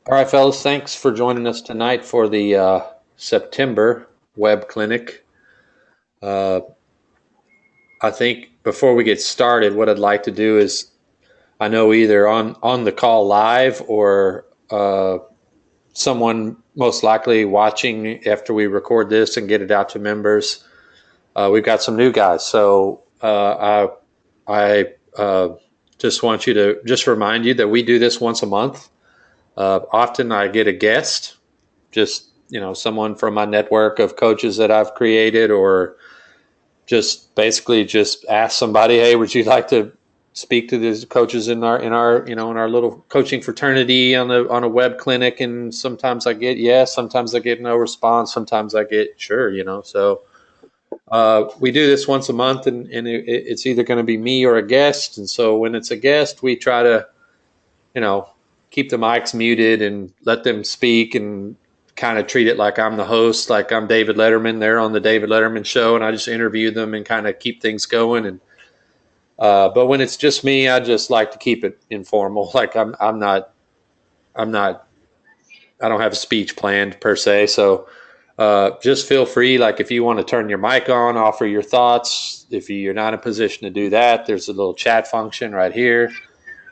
All right, fellas, thanks for joining us tonight for the September Web Clinic. Uh, I think before we get started, what I'd like to do is I know either on the call live or someone most likely watching after we record this and get it out to members. We've got some new guys, so I just want you to just remind you that we do this once a month. Often I get a guest, just someone from my network of coaches that I've created, or just basically just ask somebody, hey, would you like to speak to these coaches in our little coaching fraternity on a web clinic? And sometimes I get yes, sometimes I get no response, sometimes I get sure. So we do this once a month, and it's either going to be me or a guest. And so when it's a guest, we try to you know keep the mics muted and let them speak, and kind of treat it like I'm the host, like I'm David Letterman. They're on the David Letterman show, and I just interview them and kind of keep things going. And but when it's just me, I just like to keep it informal. Like I'm not I don't have a speech planned per se. So just feel free. Like if you want to turn your mic on, offer your thoughts. If you're not in a position to do that, there's a little chat function right here.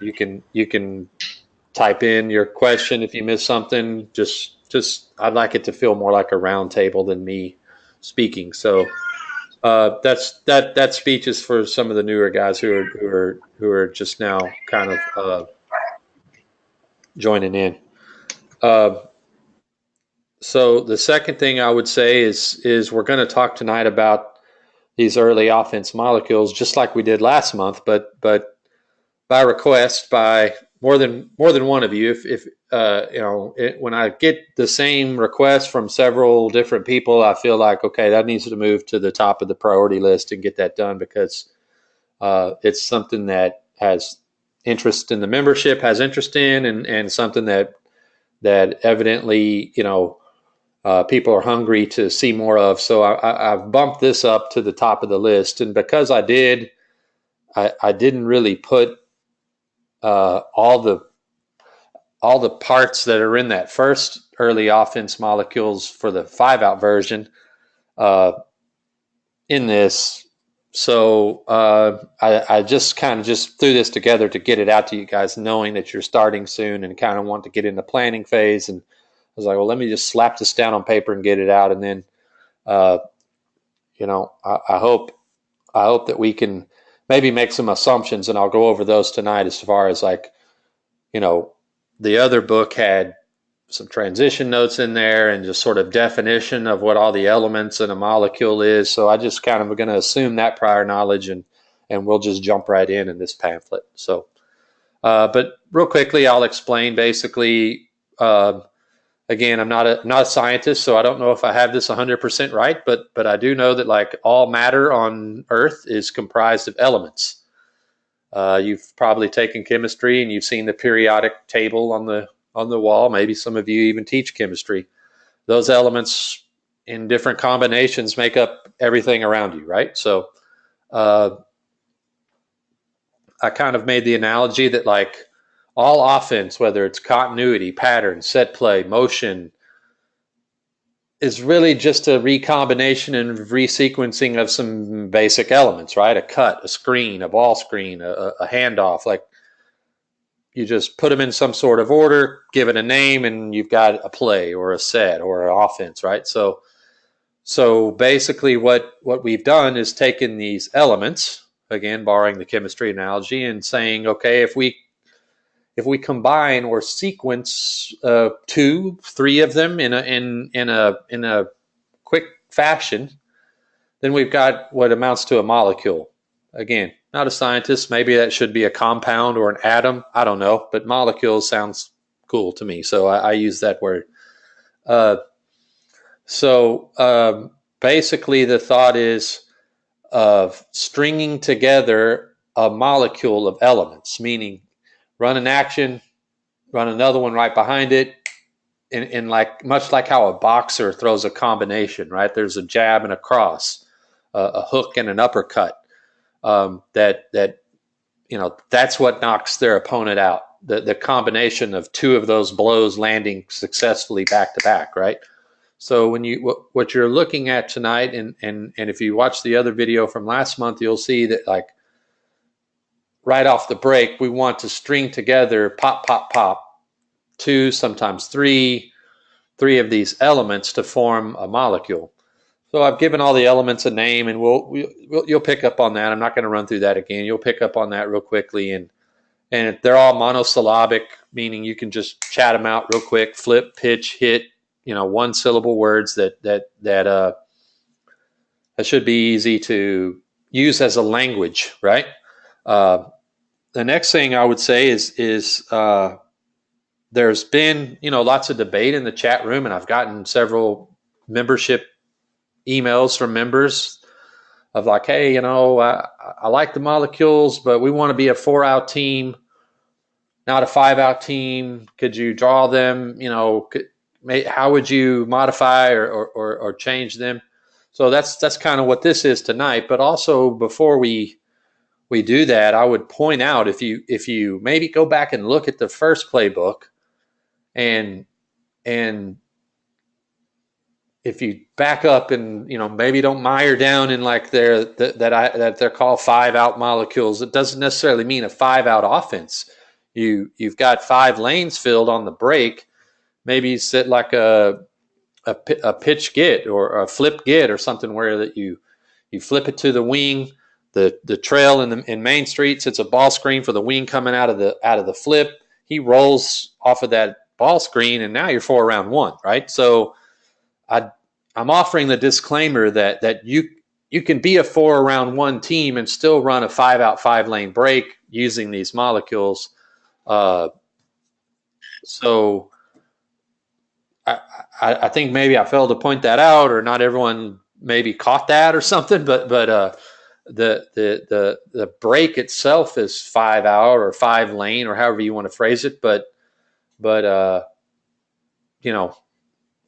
You can type in your question if you miss something. Just I'd like it to feel more like a round table than me speaking. So that speech is for some of the newer guys who are just now kind of joining in. Uh, so the second thing I would say is we're going to talk tonight about these early offense molecules, just like we did last month, but by request by more than one of you. If when I get the same request from several different people, I feel like okay, that needs to move to the top of the priority list and get that done, because it's something that has interest in the membership, has interest in, and something that evidently people are hungry to see more of. So I've bumped this up to the top of the list, and because I did, I didn't really put all the parts that are in that first early offense molecules for the 5-out version uh, in this. So I just kind of just threw this together to get it out to you guys, knowing that you're starting soon and kind of want to get in the planning phase. And I was like, well, let me just slap this down on paper and get it out. And then, uh, I hope that we can maybe make some assumptions, and I'll go over those tonight as far as like, you know, the other book had some transition notes in there and just sort of definition of what all the elements in a molecule is. So I just kind of going to assume that prior knowledge, and we'll just jump right in this pamphlet. So, but real quickly, I'll explain basically. Again, I'm not a scientist, so I don't know if I have this 100% right, but I do know that like all matter on Earth is comprised of elements. You've probably taken chemistry and you've seen the periodic table on the wall. Maybe some of you even teach chemistry. Those elements in different combinations make up everything around you, right? So uh, I kind of made the analogy that like all offense, whether it's continuity, pattern, set play, motion, is really just a recombination and resequencing of some basic elements, right? A cut, a screen, a ball screen, a handoff. Like you just put them in some sort of order, give it a name, and you've got a play or a set or an offense, right? So basically, what we've done is taken these elements, again, borrowing the chemistry analogy, and saying, okay, if we combine or sequence 2, 3 of them in a quick fashion, then we've got what amounts to a molecule. Again, not a scientist. Maybe that should be a compound or an atom. I don't know, but molecule sounds cool to me, so I use that word. Uh, so basically, the thought is of stringing together a molecule of elements, meaning run an action, run another one right behind it, and like much like how a boxer throws a combination, right? There's a jab and a cross, a hook and an uppercut. That that's what knocks their opponent out. the combination of two of those blows landing successfully back to back, right? So when what you're looking at tonight, and if you watch the other video from last month, you'll see that like right off the break, we want to string together pop, pop, pop, two, sometimes three of these elements to form a molecule. So I've given all the elements a name, and you'll pick up on that. I'm not going to run through that again. You'll pick up on that real quickly, and they're all monosyllabic, meaning you can just chat them out real quick. Flip, pitch, hit. One syllable words that should be easy to use as a language, right? The next thing I would say is there's been lots of debate in the chat room, and I've gotten several membership emails from members of like, hey, I like the molecules, but we want to be a 4-out team, not a 5-out team. Could you draw them? How would you modify or change them? So that's kind of what this is tonight. But also before we do that, I would point out if you maybe go back and look at the first playbook, and if you back up and maybe don't mire down in like that they're called 5-out molecules, it doesn't necessarily mean a 5-out offense. You've got 5 lanes filled on the break. Maybe you sit like a pitch get or a flip get or something where that you flip it to the wing. The trail in Main Street, it's a ball screen for the wing coming out of the flip. He rolls off of that ball screen, and now you're 4-round 1, right? So I'm offering the disclaimer that you can be a 4-round 1 team and still run a 5-out 5-lane break using these molecules. So I think maybe I failed to point that out, or not everyone maybe caught that or something. But the break itself is 5-out or 5-lane or however you want to phrase it. But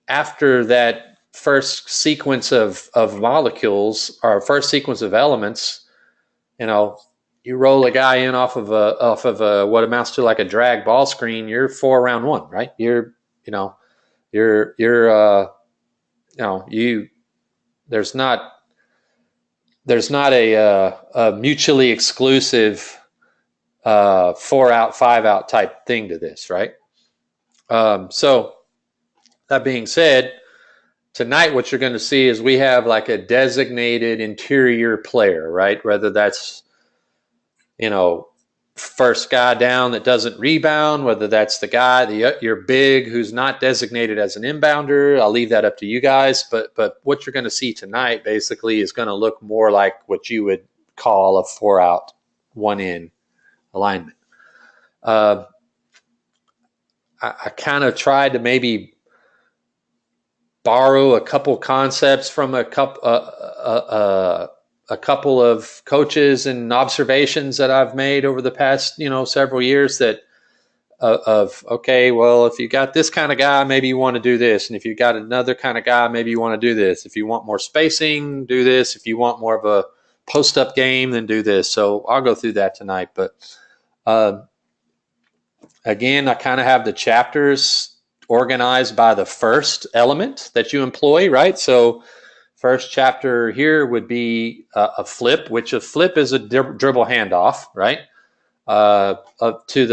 after that first sequence of molecules or first sequence of elements, you roll a guy in off of a what amounts to like a drag ball screen, you're 4-round 1, right? There's not a mutually exclusive 4-out 5-out type thing to this, right? So that being said, tonight what you're going to see is we have like a designated interior player, right? Whether that's first guy down that doesn't rebound, whether that's the guy, your big who's not designated as an inbounder. I'll leave that up to you guys. But what you're going to see tonight basically is going to look more like what you would call a 4-out 1-in alignment. I kind of tried to maybe borrow a couple concepts from a couple of coaches and observations that I've made over the past, several years okay, well, if you got this kind of guy, maybe you want to do this. And if you got another kind of guy, maybe you want to do this. If you want more spacing, do this. If you want more of a post-up game, then do this. So I'll go through that tonight. But again, I kind of have the chapters organized by the first element that you employ, right? So first chapter here would be a flip, which a flip is a dribble handoff, right? Up to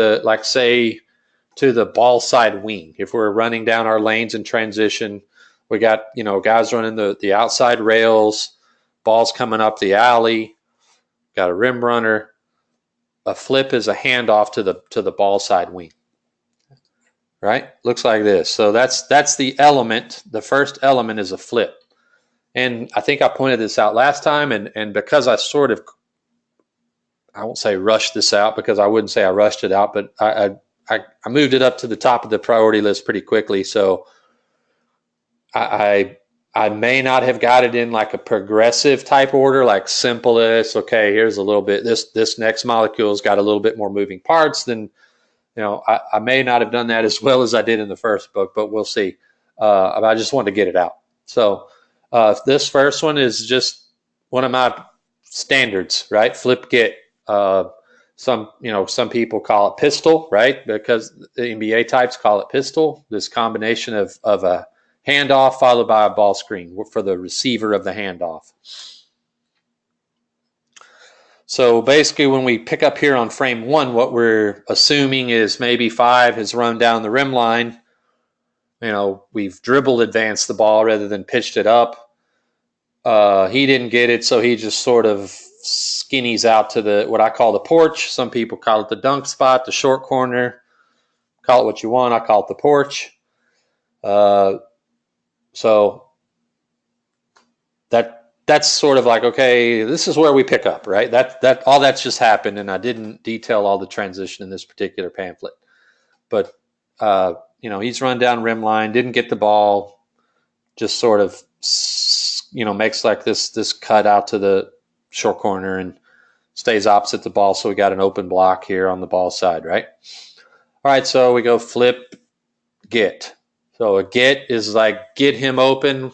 to the ball side wing. If we're running down our lanes in transition, we got, guys running the outside rails, balls coming up the alley, got a rim runner. A flip is a handoff to the ball side wing. Right? Looks like this. So that's the element. The first element is a flip. And I think I pointed this out last time, and because I won't say rushed this out, because I wouldn't say I rushed it out, but I moved it up to the top of the priority list pretty quickly. So I may not have got it in like a progressive type order, like simplest. Okay, here's a little bit. This next molecule's got a little bit more moving parts than. I may not have done that as well as I did in the first book, but we'll see. I just wanted to get it out. So this first one is just one of my standards, right? Flip get. Some people call it pistol, right? Because the NBA types call it pistol. This combination of a handoff followed by a ball screen for the receiver of the handoff. So basically, when we pick up here on frame 1, what we're assuming is maybe 5 has run down the rim line. We've dribbled advanced the ball rather than pitched it up. He didn't get it, so he just sort of skinnies out to what I call the porch. Some people call it the dunk spot, the short corner. Call it what you want. I call it the porch. So that's sort of like, okay, this is where we pick up, right? That all that's just happened, and I didn't detail all the transition in this particular pamphlet. But he's run down rim line, didn't get the ball, just sort of makes like this cut out to the short corner and stays opposite the ball. So we got an open block here on the ball side, right? All right, so we go flip, get. So a get is like get him open.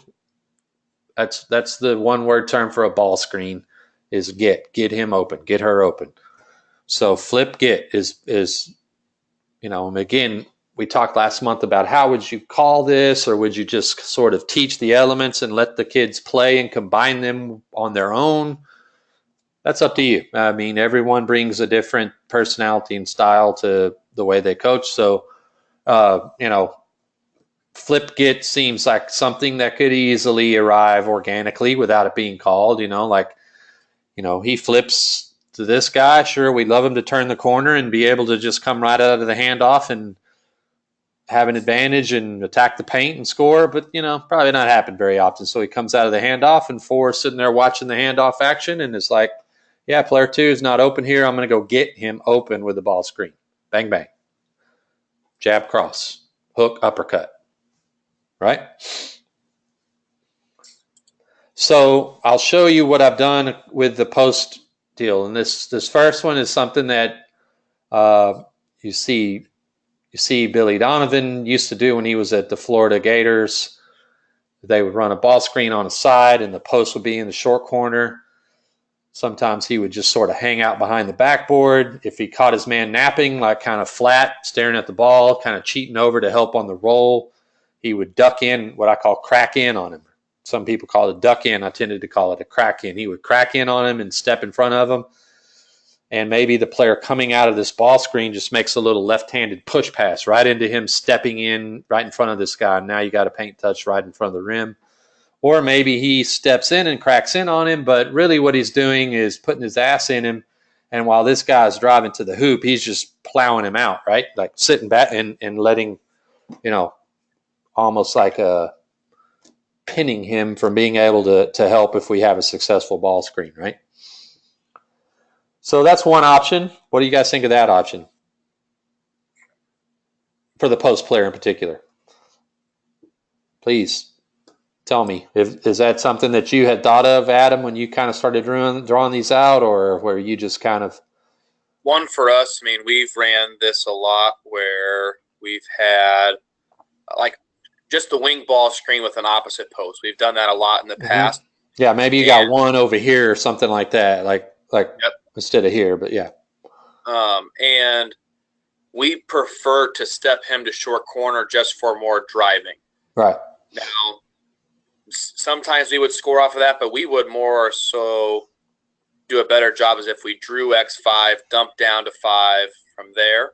That's the one word term for a ball screen is get him open, get her open. So flip get is again, we talked last month about how would you call this, or would you just sort of teach the elements and let the kids play and combine them on their own? That's up to you. I mean, everyone brings a different personality and style to the way they coach. So, flip get seems like something that could easily arrive organically without it being called. He flips to this guy. Sure, we'd love him to turn the corner and be able to just come right out of the handoff and have an advantage and attack the paint and score, but probably not happen very often. So he comes out of the handoff, and 4 is sitting there watching the handoff action, and it's like, yeah, player 2 is not open here. I'm going to go get him open with the ball screen. Bang, bang. Jab, cross, hook, uppercut. Right? So I'll show you what I've done with the post deal. And this first one is something that you see Billy Donovan used to do when he was at the Florida Gators. They would run a ball screen on a side, and the post would be in the short corner. Sometimes he would just sort of hang out behind the backboard. If he caught his man napping, like kind of flat, staring at the ball, kind of cheating over to help on the roll, he would duck in, what I call crack in on him. Some people call it duck in. I tended to call it a crack in. He would crack in on him and step in front of him. And maybe the player coming out of this ball screen just makes a little left-handed push pass right into him stepping in right in front of this guy. Now you got a paint touch right in front of the rim. Or maybe he steps in and cracks in on him, but really what he's doing is putting his ass in him. And while this guy's driving to the hoop, he's just plowing him out, right? Like sitting back and letting, almost like pinning him from being able to help if we have a successful ball screen, right? So that's one option. What do you guys think of that option? For the post player in particular. Please tell me, is that something that you had thought of, Adam, when you kind of started drawing these out, or where you just kind of... One for us, I mean, we've ran this a lot where we've had like just the wing ball screen with an opposite post. We've done that a lot in the past. Yeah, maybe you got one over here or something like that, like yep. Instead of here, but yeah. And we prefer to step him to short corner just for more driving. Right. Now, sometimes we would score off of that, but we would more so do a better job as if we drew X5, dump down to 5 from there,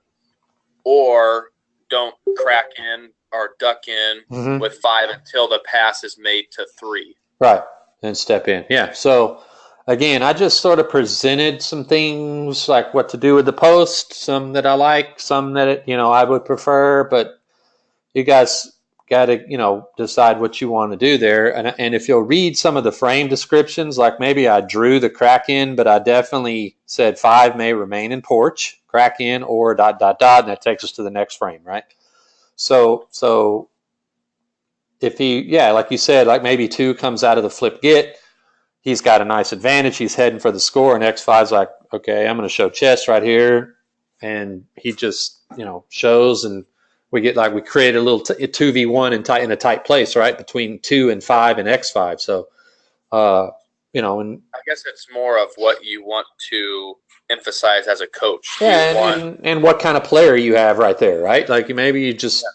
or don't crack in or duck in with 5 until the pass is made to 3. Right, and step in. Yeah, so again, I just sort of presented some things like what to do with the post, some that I like, some that I would prefer, but you guys got to decide what you want to do there. And if you'll read some of the frame descriptions, like maybe I drew the crack in, but I definitely said 5 may remain in porch, crack in, or ... and that takes us to the next frame, right? So if he, like you said, like maybe 2 comes out of the flip get, he's got a nice advantage. He's heading for the score, and X5's like, okay, I'm going to show chest right here. And he just, shows, and we create a little 2v1 in a tight place, right, between 2 and 5 and X5. So, and I guess it's more of what you want to emphasize as a coach. Yeah, You want and what kind of player you have right there, right? Like maybe you just,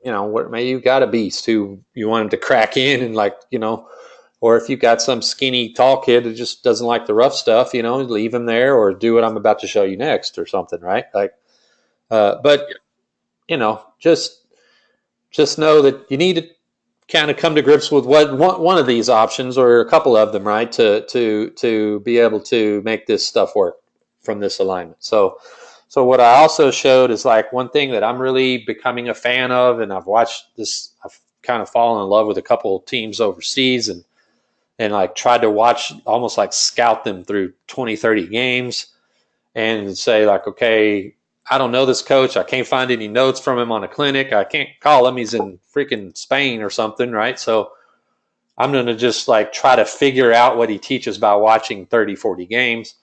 maybe you got a beast who you want him to crack in and or if you got some skinny tall kid who just doesn't like the rough stuff, leave him there or do what I'm about to show you next or something, right? Like, but yeah, just know that you need to kind of come to grips with what one of these options or a couple of them, right? To be able to make this stuff work from this alignment. So what I also showed is like one thing that I'm really becoming a fan of, and I've watched this. I've kind of fallen in love with a couple of teams overseas, and like tried to watch almost like scout them through 20, 30 games and say like, okay, I don't know this coach. I can't find any notes from him on a clinic. I can't call him. He's in freaking Spain or something, right? So I'm going to just like try to figure out what he teaches by watching 30, 40 games.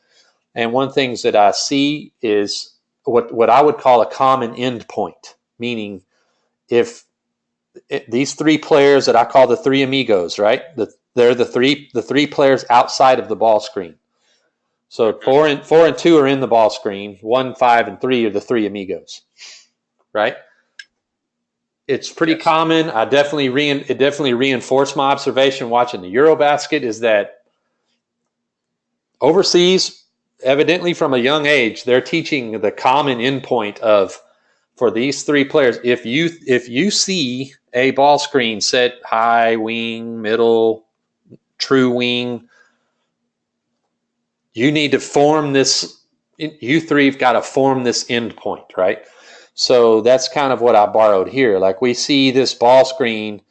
And one things that I see is what I would call a common end point, meaning if these three players that I call the three amigos, right? They're the three players outside of the ball screen. So four and two are in the ball screen. 1, 5, and 3 are the three amigos, right? It's pretty common. It definitely reinforced my observation watching the Eurobasket is that overseas, evidently from a young age, they're teaching the common endpoint of for these three players. If you see a ball screen set high wing, middle, true wing, you need to form this. You three have got to form this endpoint, right? So that's kind of what I borrowed here. Like we see this ball screen,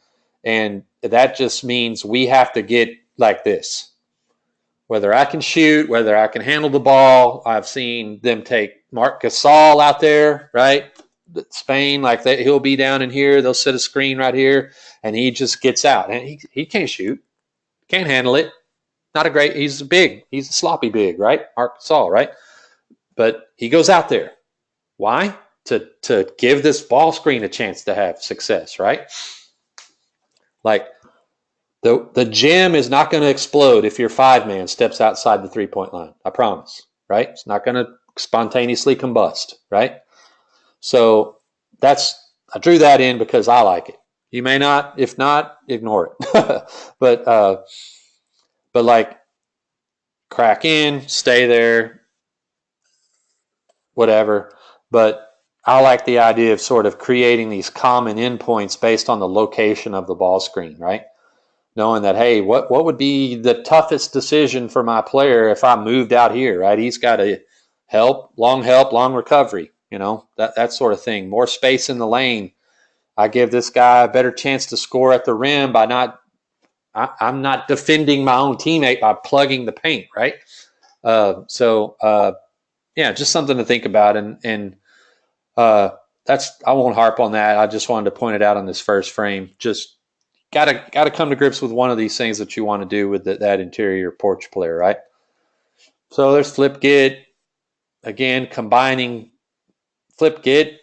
and that just means we have to get like this. Whether I can shoot, whether I can handle the ball. I've seen them take Marc Gasol out there, right? Spain, like that, he'll be down in here. They'll set a screen right here, and he just gets out. And he can't shoot, can't handle it. Not a great. He's big. He's a sloppy big, right? Marc Gasol, right? But he goes out there. Why? To give this ball screen a chance to have success, right? Like the gym is not going to explode if your 5-man steps outside the 3-point line. I promise, right? It's not going to spontaneously combust, right? So I drew that in because I like it. You may not. If not, ignore it. but like crack in, stay there, whatever. But I like the idea of sort of creating these common endpoints based on the location of the ball screen, right? Knowing that, hey, what would be the toughest decision for my player if I moved out here, right? He's got to help, long recovery, that sort of thing. More space in the lane. I give this guy a better chance to score at the rim by I'm not defending my own teammate by plugging the paint, right? Yeah, just something to think about. And I won't harp on that. I just wanted to point it out on this first frame. Just gotta come to grips with one of these things that you want to do with that interior porch player, right? So there's flip get. Again, combining flip get,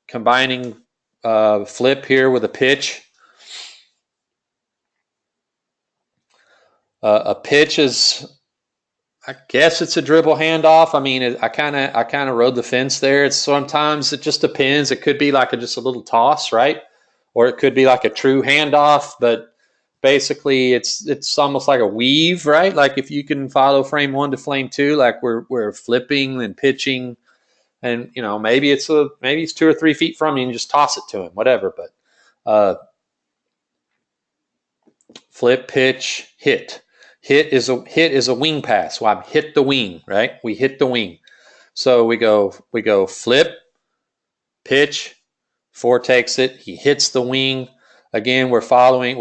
combining flip here with a pitch. A pitch is, I guess it's a dribble handoff. I mean, I kind of rode the fence there. It's sometimes it just depends. It could be like just a little toss, right? Or it could be like a true handoff. But basically, it's almost like a weave, right? Like if you can follow frame 1 to frame 2, like we're flipping and pitching, and maybe it's 2 or 3 feet from you and just toss it to him, whatever. But flip, pitch, hit. Hit is a wing pass. Well, I'm hit the wing, right? We hit the wing. So we go flip, pitch, 4 takes it, he hits the wing. Again, we're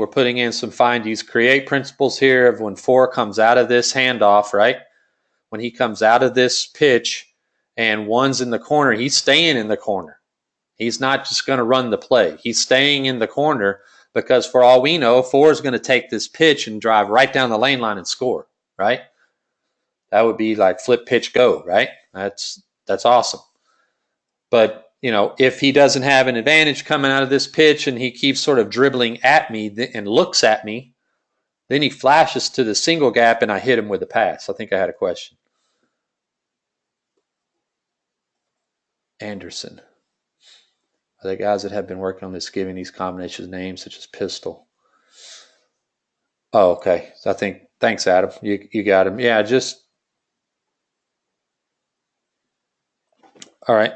putting in some find use create principles here of when 4 comes out of this handoff, right? When he comes out of this pitch and 1's in the corner, he's staying in the corner. He's not just going to run the play. He's staying in the corner because for all we know, 4 is going to take this pitch and drive right down the lane line and score, right? That would be like flip, pitch, go, right? That's awesome. But, if he doesn't have an advantage coming out of this pitch and he keeps sort of dribbling at me and looks at me, then he flashes to the single gap and I hit him with a pass. I think I had a question. Anderson. Are the guys that have been working on this giving these combinations names such as pistol? Oh, okay. So I think, thanks, Adam. You got him. Yeah, just, all right.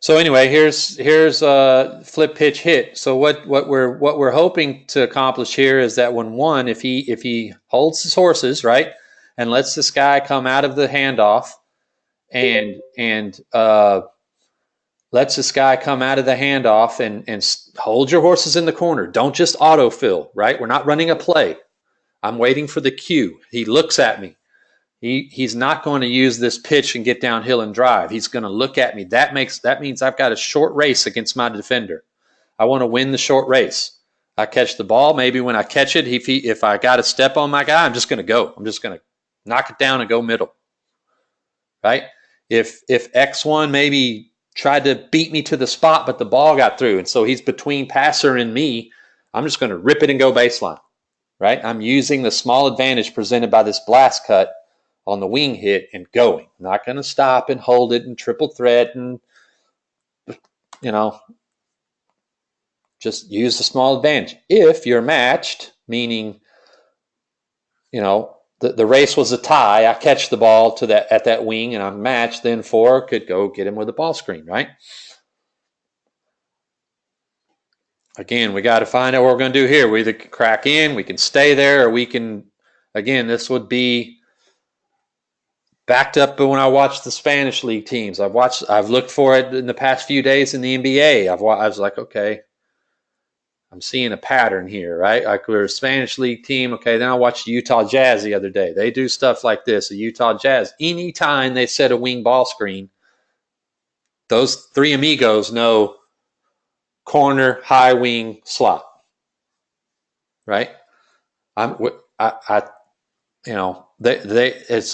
So anyway, here's flip pitch hit. So what we're hoping to accomplish here is that when if he holds his horses right and lets this guy come out of the handoff and lets this guy come out of the handoff and hold your horses in the corner. Don't just autofill, right? We're not running a play. I'm waiting for the cue. He looks at me. He's not going to use this pitch and get downhill and drive. He's going to look at me. That means I've got a short race against my defender. I want to win the short race. I catch the ball. Maybe when I catch it, if I got a step on my guy, I'm just going to go. I'm just going to knock it down and go middle. Right? If X1 maybe tried to beat me to the spot, but the ball got through, and so he's between passer and me, I'm just going to rip it and go baseline. Right? I'm using the small advantage presented by this blast cut on the wing hit and going. I'm not going to stop and hold it and triple threat and, just use the small advantage. If you're matched, meaning, the race was a tie, I catch the ball at that wing and I'm matched, then 4 could go get him with a ball screen, right? Again, we got to find out what we're going to do here. We either can crack in, we can stay there, or we can, again, this would be backed up. But when I watched the Spanish league teams, I've looked for it in the past few days in the NBA. I was like, okay, I'm seeing a pattern here, right? Like we're a Spanish league team. Okay, then I watched Utah Jazz the other day. They do stuff like this. The Utah Jazz, anytime they set a wing ball screen, those 3 amigos know corner, high wing, slot, right? It's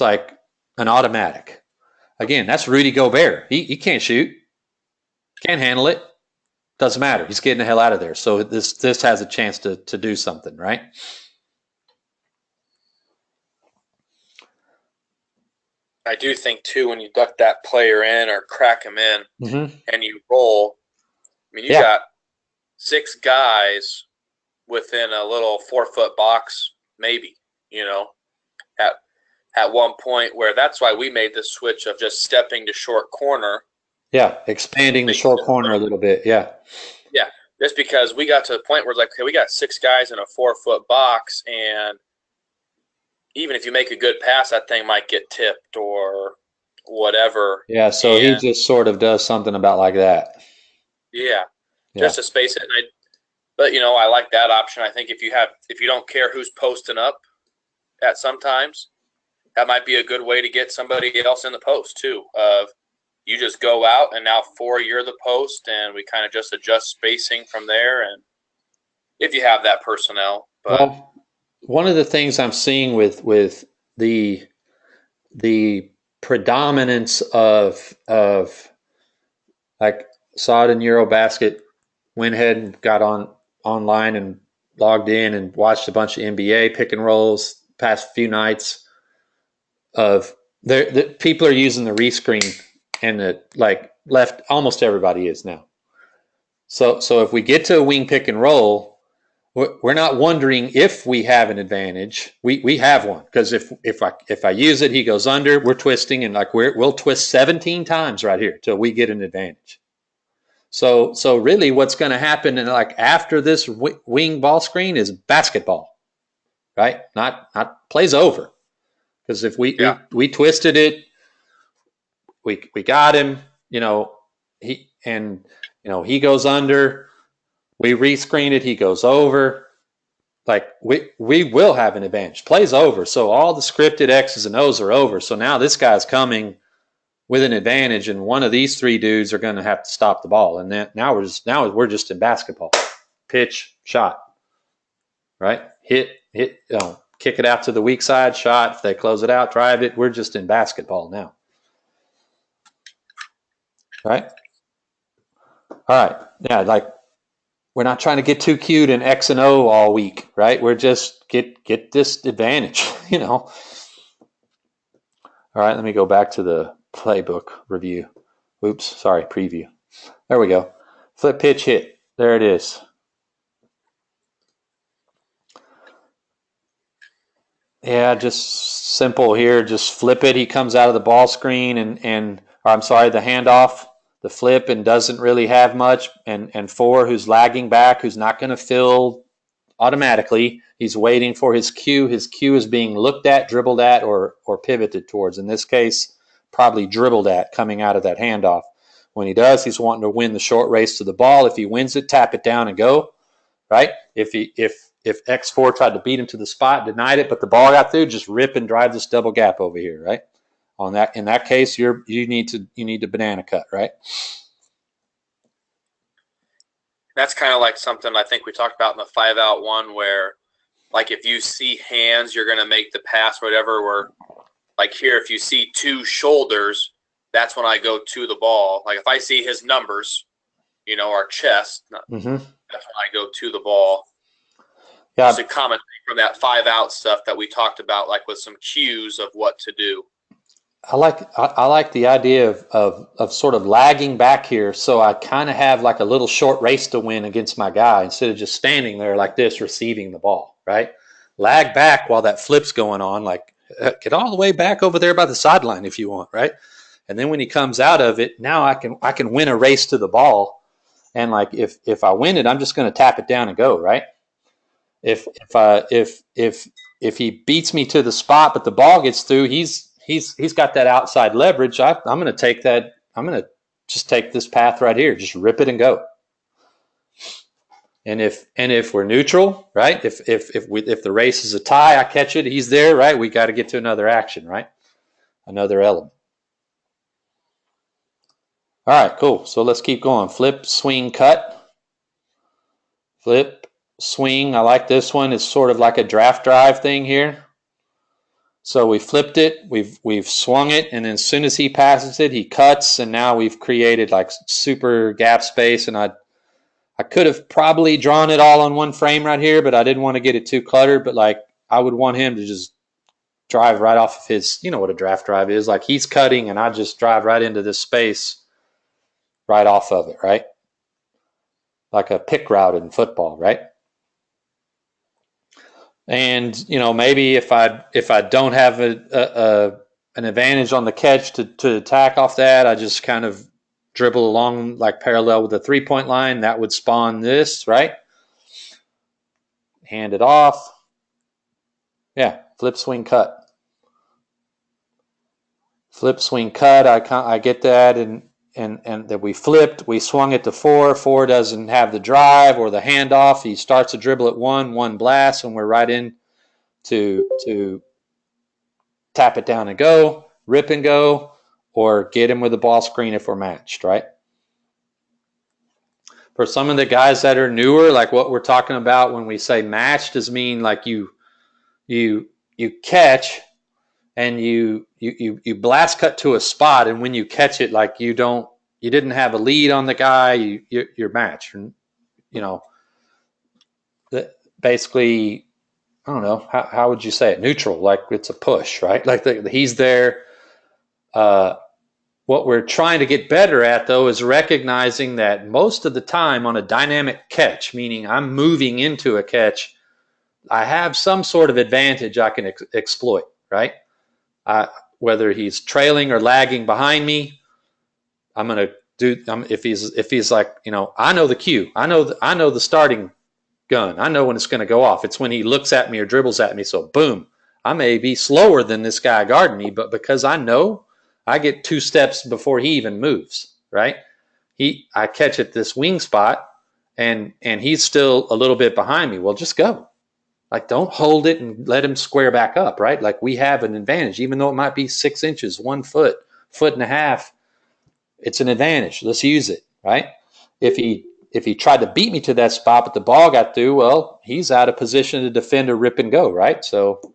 like an automatic. Again, that's Rudy Gobert. He can't shoot, can't handle it. Doesn't matter. He's getting the hell out of there. So this has a chance to do something, right? I do think too when you duck that player in or crack him in and you roll. I mean, you got 6 guys within a little 4-foot box, maybe. At one point where that's why we made the switch of just stepping to short corner. Yeah, expanding the short corner a little bit. Yeah. Yeah, just because we got to the point where it's like, okay, we got 6 guys in a 4-foot box, and even if you make a good pass, that thing might get tipped or whatever. Yeah, so he just sort of does something about like that. Yeah, just to space it. But I like that option. I think if you don't care who's posting up at sometimes, that might be a good way to get somebody else in the post too. You just go out and now 4, you're the post, and we kind of just adjust spacing from there. And if you have that personnel, but well, one of the things I'm seeing with the predominance of like saw it in Eurobasket, went ahead and got online and logged in and watched a bunch of NBA pick and rolls past few nights. Of the people are using the rescreen and the left. Almost everybody is now. So if we get to a wing pick and roll, we're not wondering if we have an advantage. We have one, because if I use it, he goes under. We're twisting, and we'll twist 17 times right here till we get an advantage. So really, what's going to happen after this wing ball screen is basketball, right? Not plays over. Because if we twisted it, we got him, he goes under, we rescreen it, he goes over, we will have an advantage. Play's over, so all the scripted X's and O's are over. So now this guy's coming with an advantage, and one of these 3 dudes are going to have to stop the ball, and then now we're just in basketball, pitch, shot, right? Hit. Kick it out to the weak side, shot. If they close it out, drive it. We're just in basketball now. Right? All right. Yeah, we're not trying to get too cute in X and O all week, right? We're just get this advantage, All right, let me go back to the playbook review. Oops, sorry, preview. There we go. Flip, pitch, hit. There it is. Yeah, just simple here. Just flip it. He comes out of the ball screen or I'm sorry, the handoff, the flip, and doesn't really have much. And 4, who's lagging back, who's not going to fill automatically. He's waiting for his cue. His cue is being looked at, dribbled at, or pivoted towards. In this case, probably dribbled at coming out of that handoff. When he does, he's wanting to win the short race to the ball. If he wins it, tap it down and go. Right? If X4 tried to beat him to the spot, denied it, but the ball got through, just rip and drive this double gap over here, right? In that case, you need to banana cut, right? That's kind of like something I think we talked about in the 5-out one, where like if you see hands, you're going to make the pass, whatever. Where like here, if you see 2 shoulders, that's when I go to the ball. Like if I see his numbers, our chest, that's when I go to the ball. Yeah. Just a comment from that 5-out stuff that we talked about, like with some cues of what to do. I like the idea of sort of lagging back here, so I kind of have like a little short race to win against my guy instead of just standing there like this receiving the ball, right? Lag back while that flip's going on, like get all the way back over there by the sideline if you want, right? And then when he comes out of it, now I can win a race to the ball, and like if I win it, I'm just going to tap it down and go, right? If he beats me to the spot, but the ball gets through, he's got that outside leverage. I'm going to take that. I'm going to just take this path right here. Just rip it and go. And if we're neutral, right? If the race is a tie, I catch it. He's there, right? We got to get to another action, right? Another element. All right, cool. So let's keep going. Flip, swing, cut. Flip, swing. I like this one. It's sort of like a draft drive thing here. So we flipped it, we've swung it, and then as soon as he passes it, he cuts, and now we've created like super gap space. And I could have probably drawn it all on one frame right here, but I didn't want to get it too cluttered. But like I would want him to just drive right off of his, what a draft drive is. Like he's cutting, and I just drive right into this space right off of it, right? Like a pick route in football, right? And maybe if I don't have an advantage on the catch to attack off that, I just kind of dribble along like parallel with the 3-point line. That would spawn this, right? Hand it off. Yeah, flip, swing, cut. Flip, swing, cut. I get that, and that we flipped. We swung it to 4. 4 doesn't have the drive or the handoff. He starts to dribble at 1 blast, and we're right in to tap it down and go, rip and go, or get him with the ball screen if we're matched, right? For some of the guys that are newer, like what we're talking about when we say matched, does mean like you catch and you blast cut to a spot, and when you catch it, like you didn't have a lead on the guy, you're matched. Basically, I don't know, how would you say it? Neutral, like it's a push, right? Like he's there. What we're trying to get better at, though, is recognizing that most of the time on a dynamic catch, meaning I'm moving into a catch, I have some sort of advantage I can exploit, right? Whether he's trailing or lagging behind me, I'm going to do. If he's like, I know the cue, I know the starting gun, I know when it's going to go off. It's when he looks at me or dribbles at me. So boom, I may be slower than this guy guarding me, but because I know, I get 2 steps before he even moves, right? I catch at this wing spot, and he's still a little bit behind me. Well, just go. Like, don't hold it and let him square back up, right? Like, we have an advantage, even though it might be 6 inches, 1 foot, 1.5 feet. It's an advantage. Let's use it, right? If he tried to beat me to that spot, but the ball got through, well, he's out of position to defend a rip and go, right? So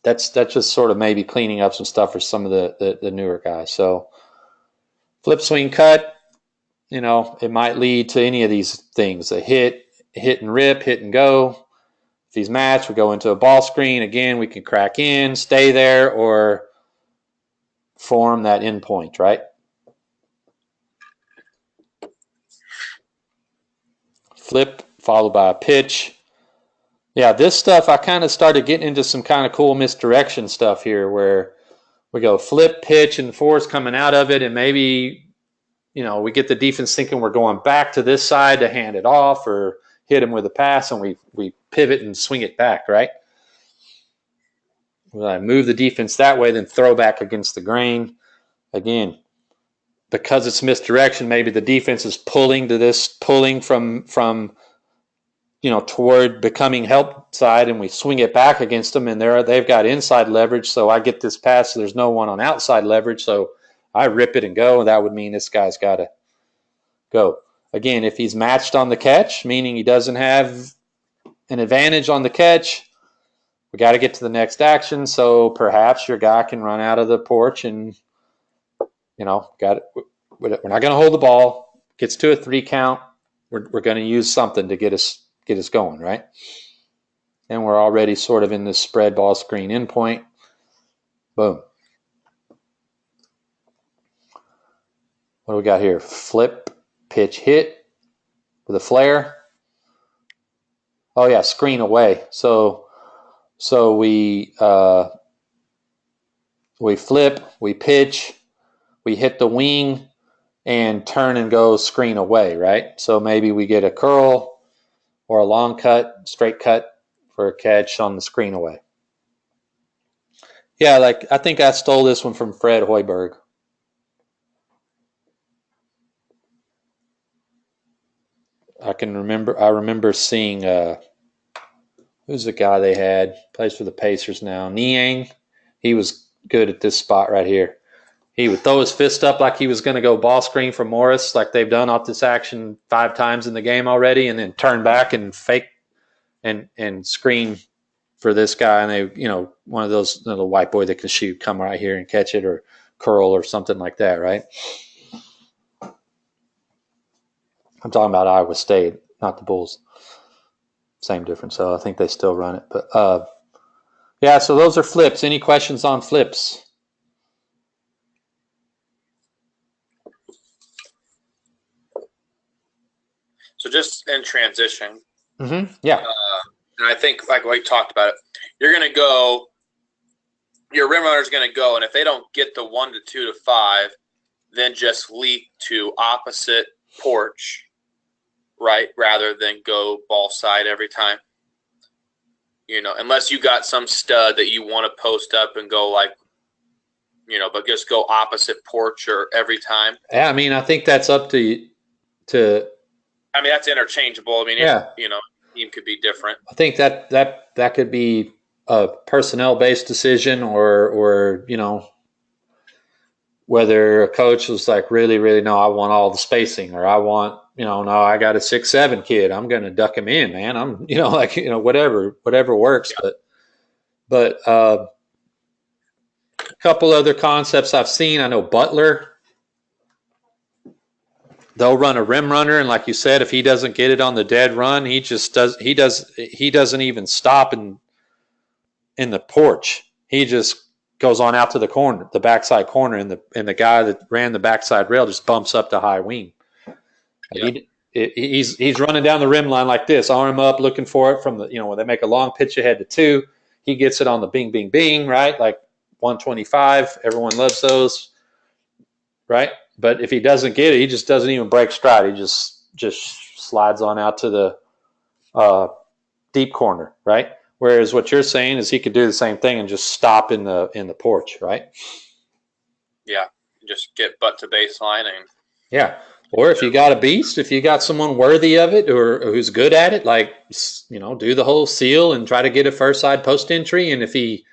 that's just sort of maybe cleaning up some stuff for some of the newer guys. So flip, swing, cut, it might lead to any of these things: a hit and rip, hit and go. If he's matched, we go into a ball screen. Again, we can crack in, stay there, or form that end point, right? Flip followed by a pitch. Yeah, this stuff, I kind of started getting into some kind of cool misdirection stuff here where we go flip, pitch, and force coming out of it, and maybe, we get the defense thinking we're going back to this side to hand it off or hit him with a pass, and we pivot and swing it back, right? We move the defense that way, then throw back against the grain. Again, because it's misdirection, maybe the defense is pulling from toward becoming help side, and we swing it back against them, and they've got inside leverage, so I get this pass, so there's no one on outside leverage, so I rip it and go, and that would mean this guy's got to go. Again, if he's matched on the catch, meaning he doesn't have an advantage on the catch, we got to get to the next action, so perhaps your guy can run out of the porch and, we're not going to hold the ball, gets to a 3 count, we're going to use something to get us going, right? And we're already sort of in this spread ball screen endpoint. Boom. What do we got here? Flip, pitch, hit with a flare. Oh yeah, screen away. So we flip, we pitch, we hit the wing, and turn and go screen away, right? So maybe we get a curl or a long cut, straight cut for a catch on the screen away. Yeah, I think I stole this one from Fred Hoiberg. I remember seeing who's the guy they had, plays for the Pacers now, Niang. He was good at this spot right here. He would throw his fist up like he was going to go ball screen for Morris, like they've done off this action 5 times in the game already, and then turn back and fake and screen for this guy. And they, one of those little white boy that can shoot, come right here and catch it, or curl or something like that, right? I'm talking about Iowa State, not the Bulls. Same difference. So I think they still run it. But yeah, so those are flips. Any questions on flips? So just in transition. Mm-hmm. Yeah. And I think, like we talked about it, you're going to go, your rim runner is going to go, and if they don't get the 1 to 2 to 5, then just leap to opposite porch, right, rather than go ball side every time. Unless you got some stud that you want to post up and go but just go opposite porch or every time. Yeah, I mean, I think that's up to. I mean, that's interchangeable. I mean, yeah. Team could be different. I think that could be a personnel-based decision, or whether a coach was like, really, really, no, I want all the spacing, or I want, no, I got a 6'7" kid, I'm going to duck him in, man. I'm, whatever works. Yeah. But a couple other concepts I've seen. I know Butler, they'll run a rim runner, and like you said, if he doesn't get it on the dead run, he doesn't even stop in the porch. He just goes on out to the corner, the backside corner, and the guy that ran the backside rail just bumps up to high wing. Yeah. He's running down the rim line like this, arm up, looking for it from the, when they make a long pitch ahead to 2, he gets it on the bing, bing, bing, right? Like 125. Everyone loves those, right? But if he doesn't get it, he just doesn't even break stride. He just slides on out to the deep corner, right? Whereas what you're saying is he could do the same thing and just stop in the porch, right? Yeah, just get butt to baseline and. Yeah, or if you got a beast, if you got someone worthy of it or who's good at it, do the whole seal and try to get a first side post entry. And if he,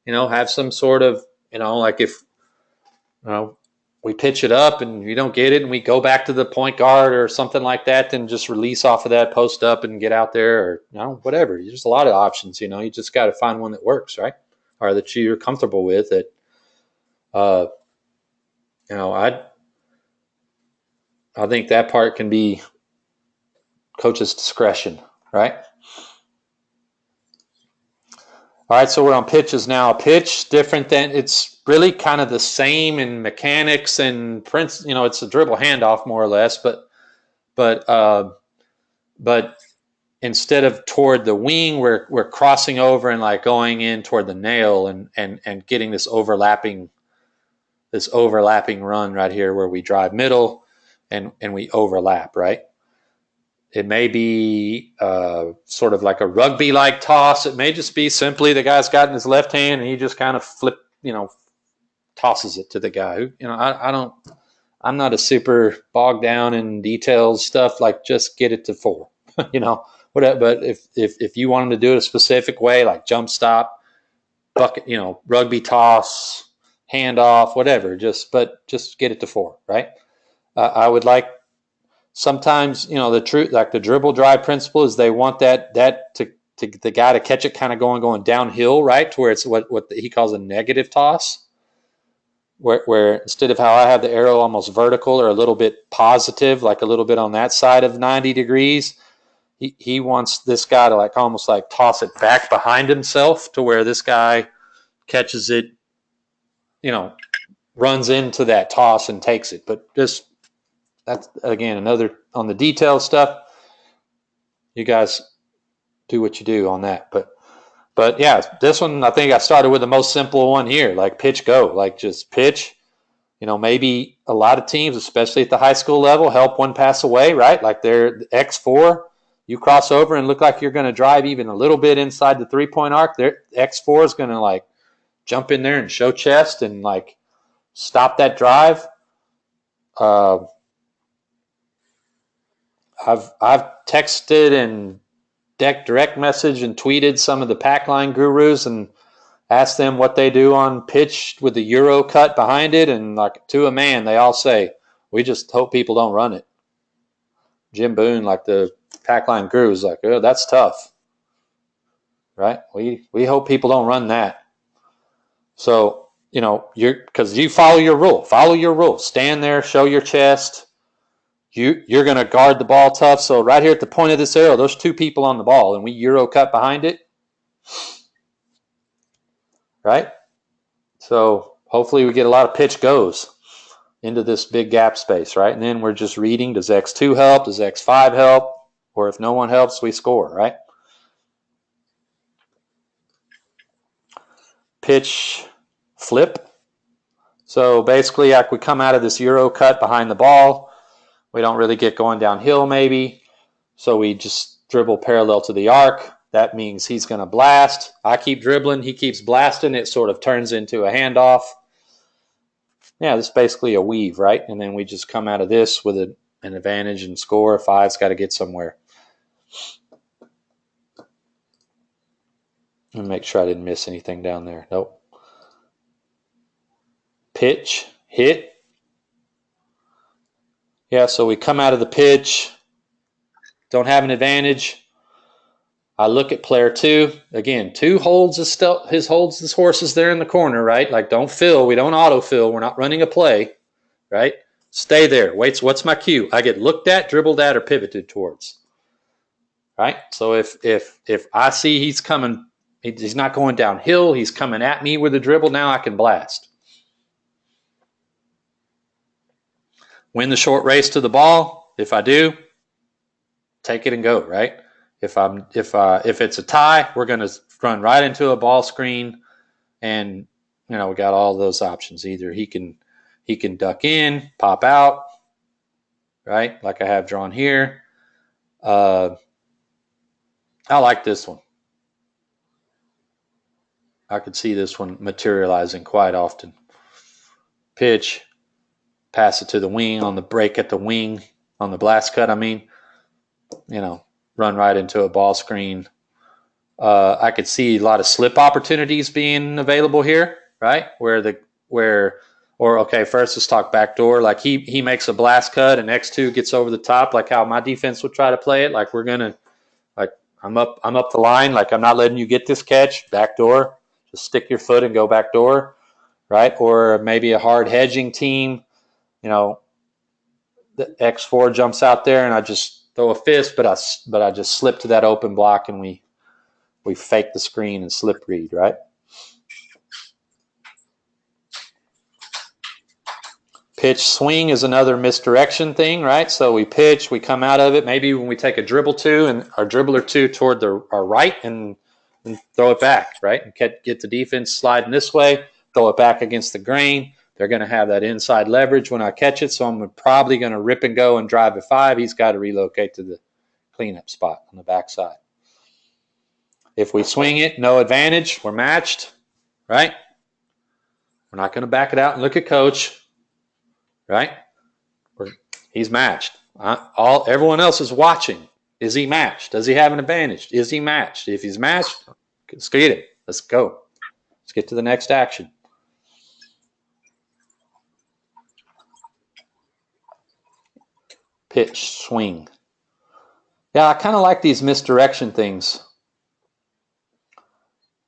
have some sort of, like if, we pitch it up and you don't get it and we go back to the point guard or something like that, then just release off of that, post up and get out there, or whatever. There's a lot of options. You just got to find one that works, right? Or that you're comfortable with. That I think that part can be coach's discretion, right? All right, so we're on pitches now. A pitch, different than, it's really kind of the same in mechanics and Prince. It's a dribble handoff more or less, but but instead of toward the wing, we're crossing over and like going in toward the nail and getting this overlapping run right here where we drive middle and we overlap, right? It may be sort of like a rugby-like toss. It may just be simply the guy's got in his left hand and he just kind of tosses it to the guy. Who, I'm not a super bogged down in details stuff. Like just get it to 4, whatever. But if you want him to do it a specific way, like jump stop, bucket, rugby toss, handoff, whatever. Just get it to 4, right? I would like. Sometimes, the dribble drive principle is they want that to the guy to catch it kind of going downhill, right? To where it's what he calls a negative toss, where instead of how I have the arrow almost vertical or a little bit positive, like a little bit on that side of 90 degrees, he wants this guy to like almost like toss it back behind himself to where this guy catches it, runs into that toss and takes it. But just that's, again, another on the detailed stuff. You guys do what you do on that. But yeah, this one, I think I started with the most simple one here, like pitch go, like just pitch. Maybe a lot of teams, especially at the high school level, help one pass away, right? Like they're X4, you cross over and look like you're going to drive even a little bit inside the 3-point arc. Their X4 is going to like jump in there and show chest and like stop that drive. I've texted and direct message and tweeted some of the pack line gurus and asked them what they do on pitch with the Euro cut behind it, and like to a man, they all say, we just hope people don't run it. Jim Boone, like the pack line guru, is like, oh, that's tough, right? We hope people don't run that. So, because you follow your rule, stand there, show your chest. You're going to guard the ball tough. So right here at the point of this arrow, there's 2 people on the ball, and we Euro cut behind it. Right? So hopefully we get a lot of pitch goes into this big gap space, right? And then we're just reading, does X2 help? Does X5 help? Or if no one helps, we score, right? Pitch flip. So basically, like we come out of this Euro cut behind the ball. We don't really get going downhill maybe. So we just dribble parallel to the arc. That means he's going to blast. I keep dribbling. He keeps blasting. It sort of turns into a handoff. Yeah, this is basically a weave, right? And then we just come out of this with an advantage and score. 5's got to get somewhere. Let me make sure I didn't miss anything down there. Nope. Pitch, hit. Yeah, so we come out of the pitch. Don't have an advantage. I look at player 2. Again, 2 holds his horses there in the corner, right? Like don't fill. We don't auto-fill. We're not running a play, right? Stay there. Wait, what's my cue? I get looked at, dribbled at, or pivoted towards, right? So if I see he's coming, he's not going downhill. He's coming at me with a dribble. Now I can blast. Win the short race to the ball. If I do, take it and go, right? If it's a tie, we're going to run right into a ball screen, and we got all those options. Either he can duck in, pop out, right? Like I have drawn here. I like this one. I could see this one materializing quite often. Pitch, pass it to the wing on the break at the wing, on the blast cut, run right into a ball screen. I could see a lot of slip opportunities being available here, right? First let's talk backdoor. Like he makes a blast cut and X2 gets over the top, like how my defense would try to play it. Like I'm up the line, like I'm not letting you get this catch, backdoor. Just stick your foot and go backdoor, right? Or maybe a hard hedging team, the X4 jumps out there and I just throw a fist, but I just slip to that open block and we we fake the screen and slip read, right? Pitch swing is another misdirection thing, right? So we pitch, we come out of it. Maybe when we take a dribble or two toward our right and throw it back, right? And get the defense sliding this way, throw it back against the grain. They're going to have that inside leverage when I catch it, so I'm probably going to rip and go and drive at 5. He's got to relocate to the cleanup spot on the backside. If we swing it, no advantage, we're matched, right? We're not going to back it out and look at coach, right? He's matched. Everyone else is watching. Is he matched? Does he have an advantage? Is he matched? If he's matched, let's get it. Let's go. Let's get to the next action. Pitch, swing. Yeah, I kind of like these misdirection things.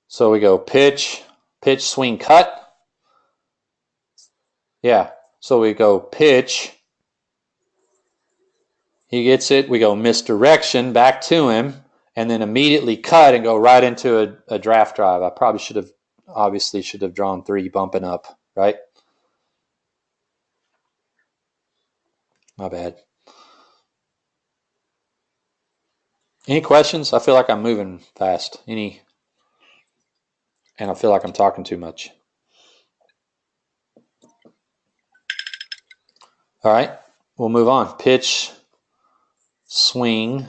So we go pitch, swing, cut. Yeah, so we go pitch. He gets it. We go misdirection back to him, and then immediately cut and go right into a draft drive. I probably should have drawn 3 bumping up, right? My bad. Any questions? I feel like I'm moving fast. And I feel like I'm talking too much. All right, we'll move on. Pitch, swing.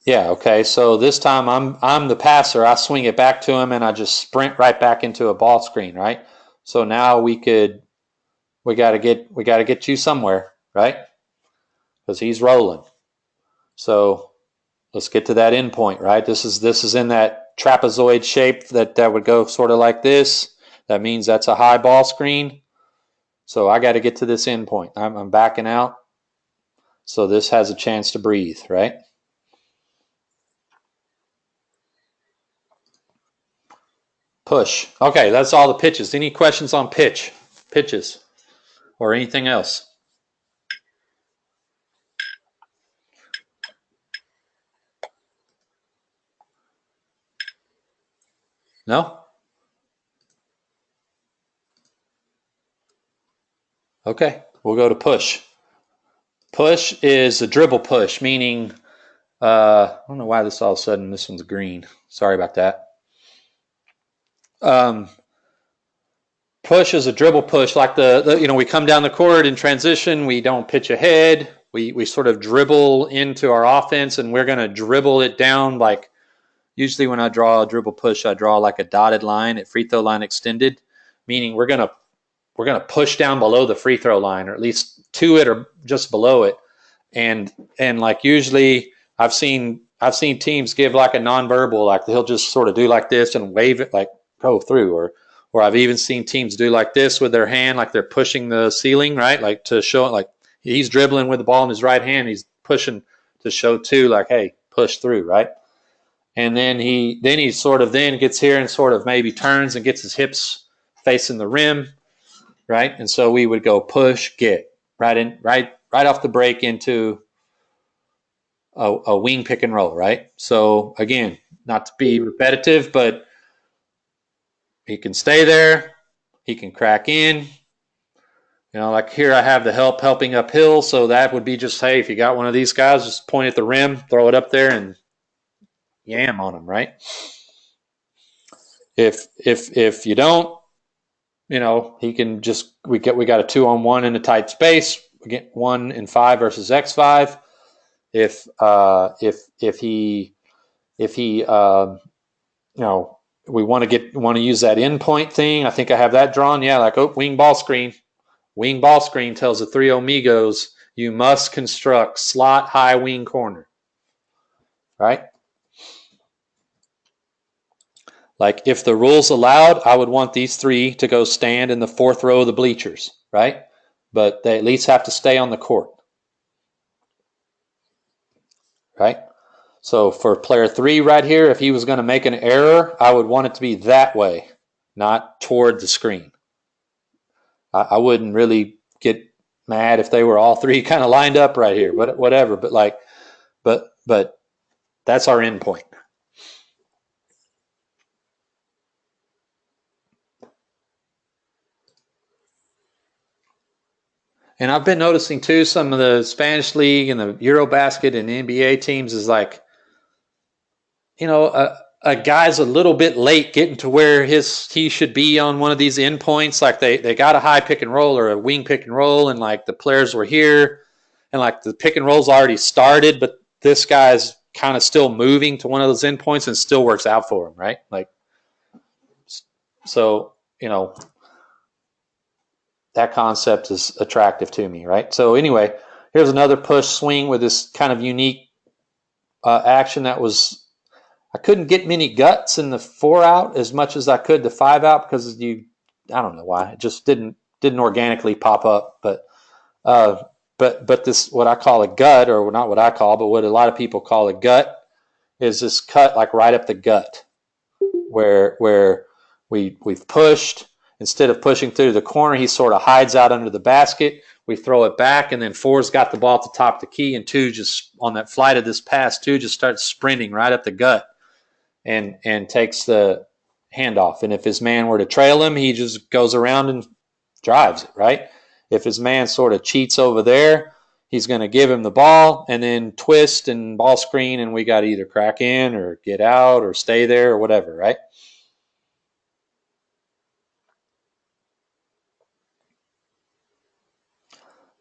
Yeah, okay. So this time I'm the passer. I swing it back to him and I just sprint right back into a ball screen, right? So now we got to get you somewhere, right? Because he's rolling. So let's get to that end point, right? This is in that trapezoid shape that would go sort of like this. That means that's a high ball screen. So I got to get to this end point. I'm backing out. So this has a chance to breathe, right? Push. Okay, that's all the pitches. Any questions on pitches, or anything else? No? Okay, we'll go to push. Push is a dribble push, meaning, I don't know why this all of a sudden, this one's green. Sorry about that. Push is a dribble push, like we come down the court in transition, we don't pitch ahead, we sort of dribble into our offense, and we're going to dribble it down. Like usually when I draw a dribble push, I draw like a dotted line at free throw line extended, meaning we're going to push down below the free throw line, or at least to it or just below it. And like usually I've seen teams give like a nonverbal, like he'll just sort of do like this and wave it like go through, or I've even seen teams do like this with their hand, like they're pushing the ceiling, right? Like to show it, like he's dribbling with the ball in his right hand, he's pushing to show too, like, hey, push through, right? And then he sort of then gets here and sort of maybe turns and gets his hips facing the rim, right? And so we would go push, get right off the break into a wing pick and roll, right? So again, not to be repetitive, but he can stay there. He can crack in. Like here I have the helping uphill. So that would be just, hey, if you got one of these guys, just point at the rim, throw it up there and yam on him, right? If you don't, he can just, we got a 2-on-1 in a tight space. We get 1 and 5 versus X5. If he we want to use that endpoint thing. I think I have that drawn. Yeah, like wing ball screen. Wing ball screen tells the 3 Omegos you must construct slot high wing corner. Right? Like if the rules allowed, I would want these 3 to go stand in the 4th row of the bleachers, right? But they at least have to stay on the court. Right? So for player 3 right here, if he was going to make an error, I would want it to be that way, not toward the screen. I wouldn't really get mad if they were all 3 kind of lined up right here, but whatever. But that's our end point. And I've been noticing too, some of the Spanish league and the Eurobasket and NBA teams is like, a guy's a little bit late getting to where he should be on one of these endpoints. Like they got a high pick and roll or a wing pick and roll, and like the players were here, and like the pick and roll's already started, but this guy's kind of still moving to one of those endpoints and still works out for him, right? Like, so that concept is attractive to me, right? So anyway, here's another push swing with this kind of unique action that was. I couldn't get many guts in the 4 out as much as I could the 5 out because I don't know why, it just didn't organically pop up. But this, what I call a gut, or not what I call, but what a lot of people call a gut, is this cut like right up the gut, where we've pushed. Instead of pushing through the corner, he sort of hides out under the basket. We throw it back, and then 4's got the ball at the top of the key, and 2 just on that flight of this pass, 2 just starts sprinting right up the gut and takes the handoff. And if his man were to trail him, he just goes around and drives it, right? If his man sort of cheats over there, he's going to give him the ball and then twist and ball screen, and we got to either crack in or get out or stay there or whatever, right?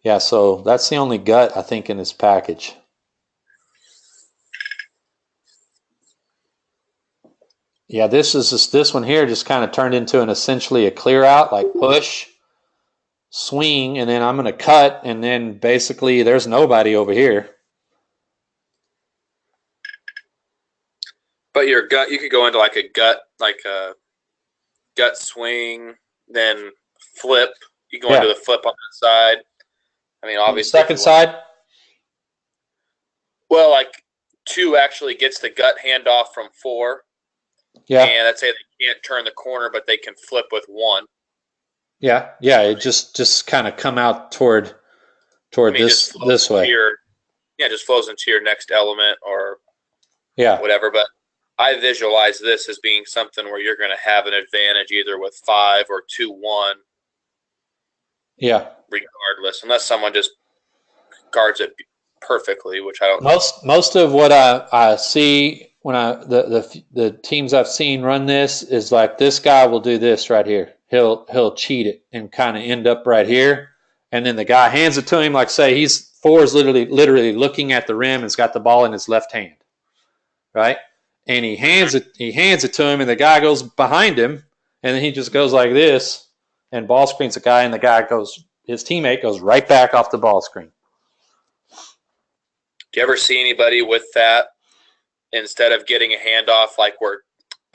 Yeah, so that's the only gut, I think, in this package. Yeah, this one here just kind of turned into essentially a clear out, like push, swing, and then I'm going to cut, and then basically there's nobody over here. But your gut, you could go into like a gut swing, then flip. You go into the flip on that side. I mean, obviously, second side. Well, like 2 actually gets the gut handoff from 4. Yeah. And let's say they can't turn the corner, but they can flip with 1. Yeah. It just kind of come out toward this way. Just flows into your next element or whatever. But I visualize this as being something where you're going to have an advantage either with 5 or 2-1. Yeah. Regardless, unless someone just guards it perfectly, which I don't. Most of what I see when the teams I've seen run this is like this guy will do this right here. He'll cheat it and kind of end up right here, and then the guy hands it to him. Like say 4 is literally looking at the rim and has got the ball in his left hand, right? And he hands it to him, and the guy goes behind him, and then he just goes like this, and ball screens the guy, and his teammate goes right back off the ball screen. Do you ever see anybody with that instead of getting a handoff like where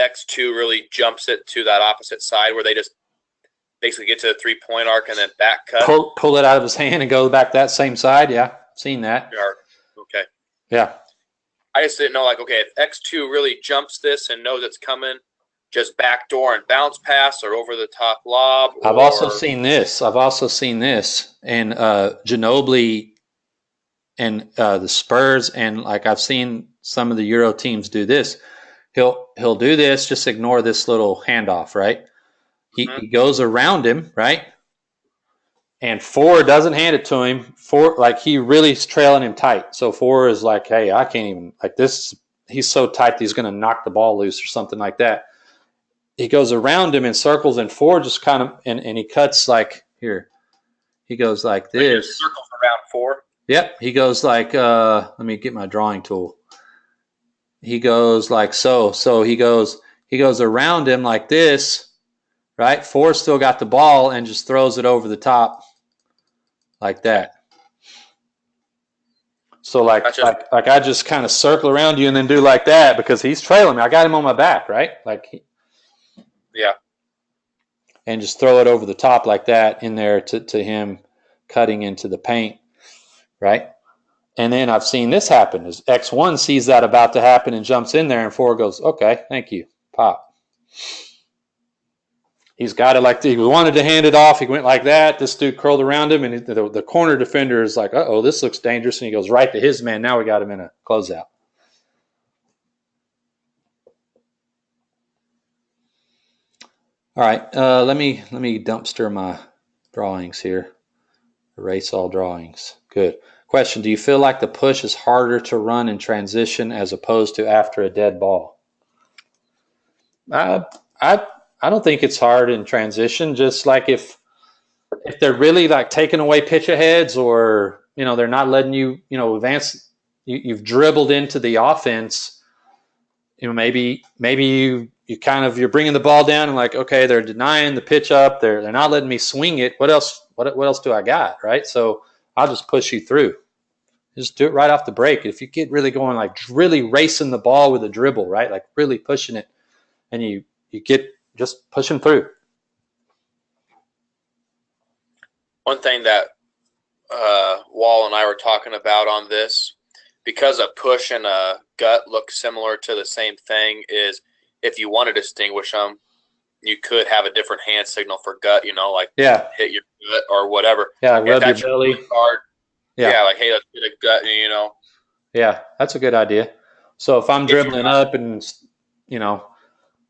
X2 really jumps it to that opposite side where they just basically get to the 3-point arc and then back cut? Pull it out of his hand and go back that same side? Yeah, seen that. Okay. Yeah. I just didn't know, like, okay, if X2 really jumps this and knows it's coming, just backdoor and bounce pass or over the top lob. I've also seen this. And Ginobili and the Spurs, and like I've seen some of the Euro teams do this. He'll do this, just ignore this little handoff, right? He goes around him, right? And 4 doesn't hand it to him. 4, like he really is trailing him tight. So 4 is like, hey, I can't even, like this, he's so tight that he's going to knock the ball loose or something like that. He goes around him in circles, and 4 just kind of, and he cuts like here. He goes like this. He circles around 4? Yep. He goes like, let me get my drawing tool. He goes like so. So he goes around him like this, right? 4 still got the ball and just throws it over the top like that. So like I just kind of circle around you and then do like that because he's trailing me. I got him on my back, right? And just throw it over the top like that in there to him cutting into the paint, right? And then I've seen this happen. Is X1 sees that about to happen and jumps in there, and 4 goes, okay, thank you, pop. He's got it like he wanted to hand it off. He went like that. This dude curled around him, and the corner defender is like, uh-oh, this looks dangerous, and he goes right to his man. Now we got him in a closeout. All right, let me dumpster my drawings here. Erase all drawings. Good. Question, do you feel like the push is harder to run in transition as opposed to after a dead ball? I, I, I don't think it's hard in transition. Just like if they're really like taking away pitch aheads, or they're not letting you advance, you've dribbled into the offense. Maybe you're bringing the ball down and like, okay, they're denying the pitch up. They're not letting me swing it. What else? What else do I got? Right. So I'll just push you through. Just do it right off the break. If you get really going, like really racing the ball with a dribble, right? Like really pushing it, and you get just pushing through. One thing that Wall and I were talking about on this, because a push and a gut look similar to the same thing, is if you want to distinguish them, you could have a different hand signal for gut, like hit your gut or whatever. Yeah, rub your belly. Card, yeah, like, hey, let's hit a gut, Yeah, that's a good idea. So if I'm dribbling up and,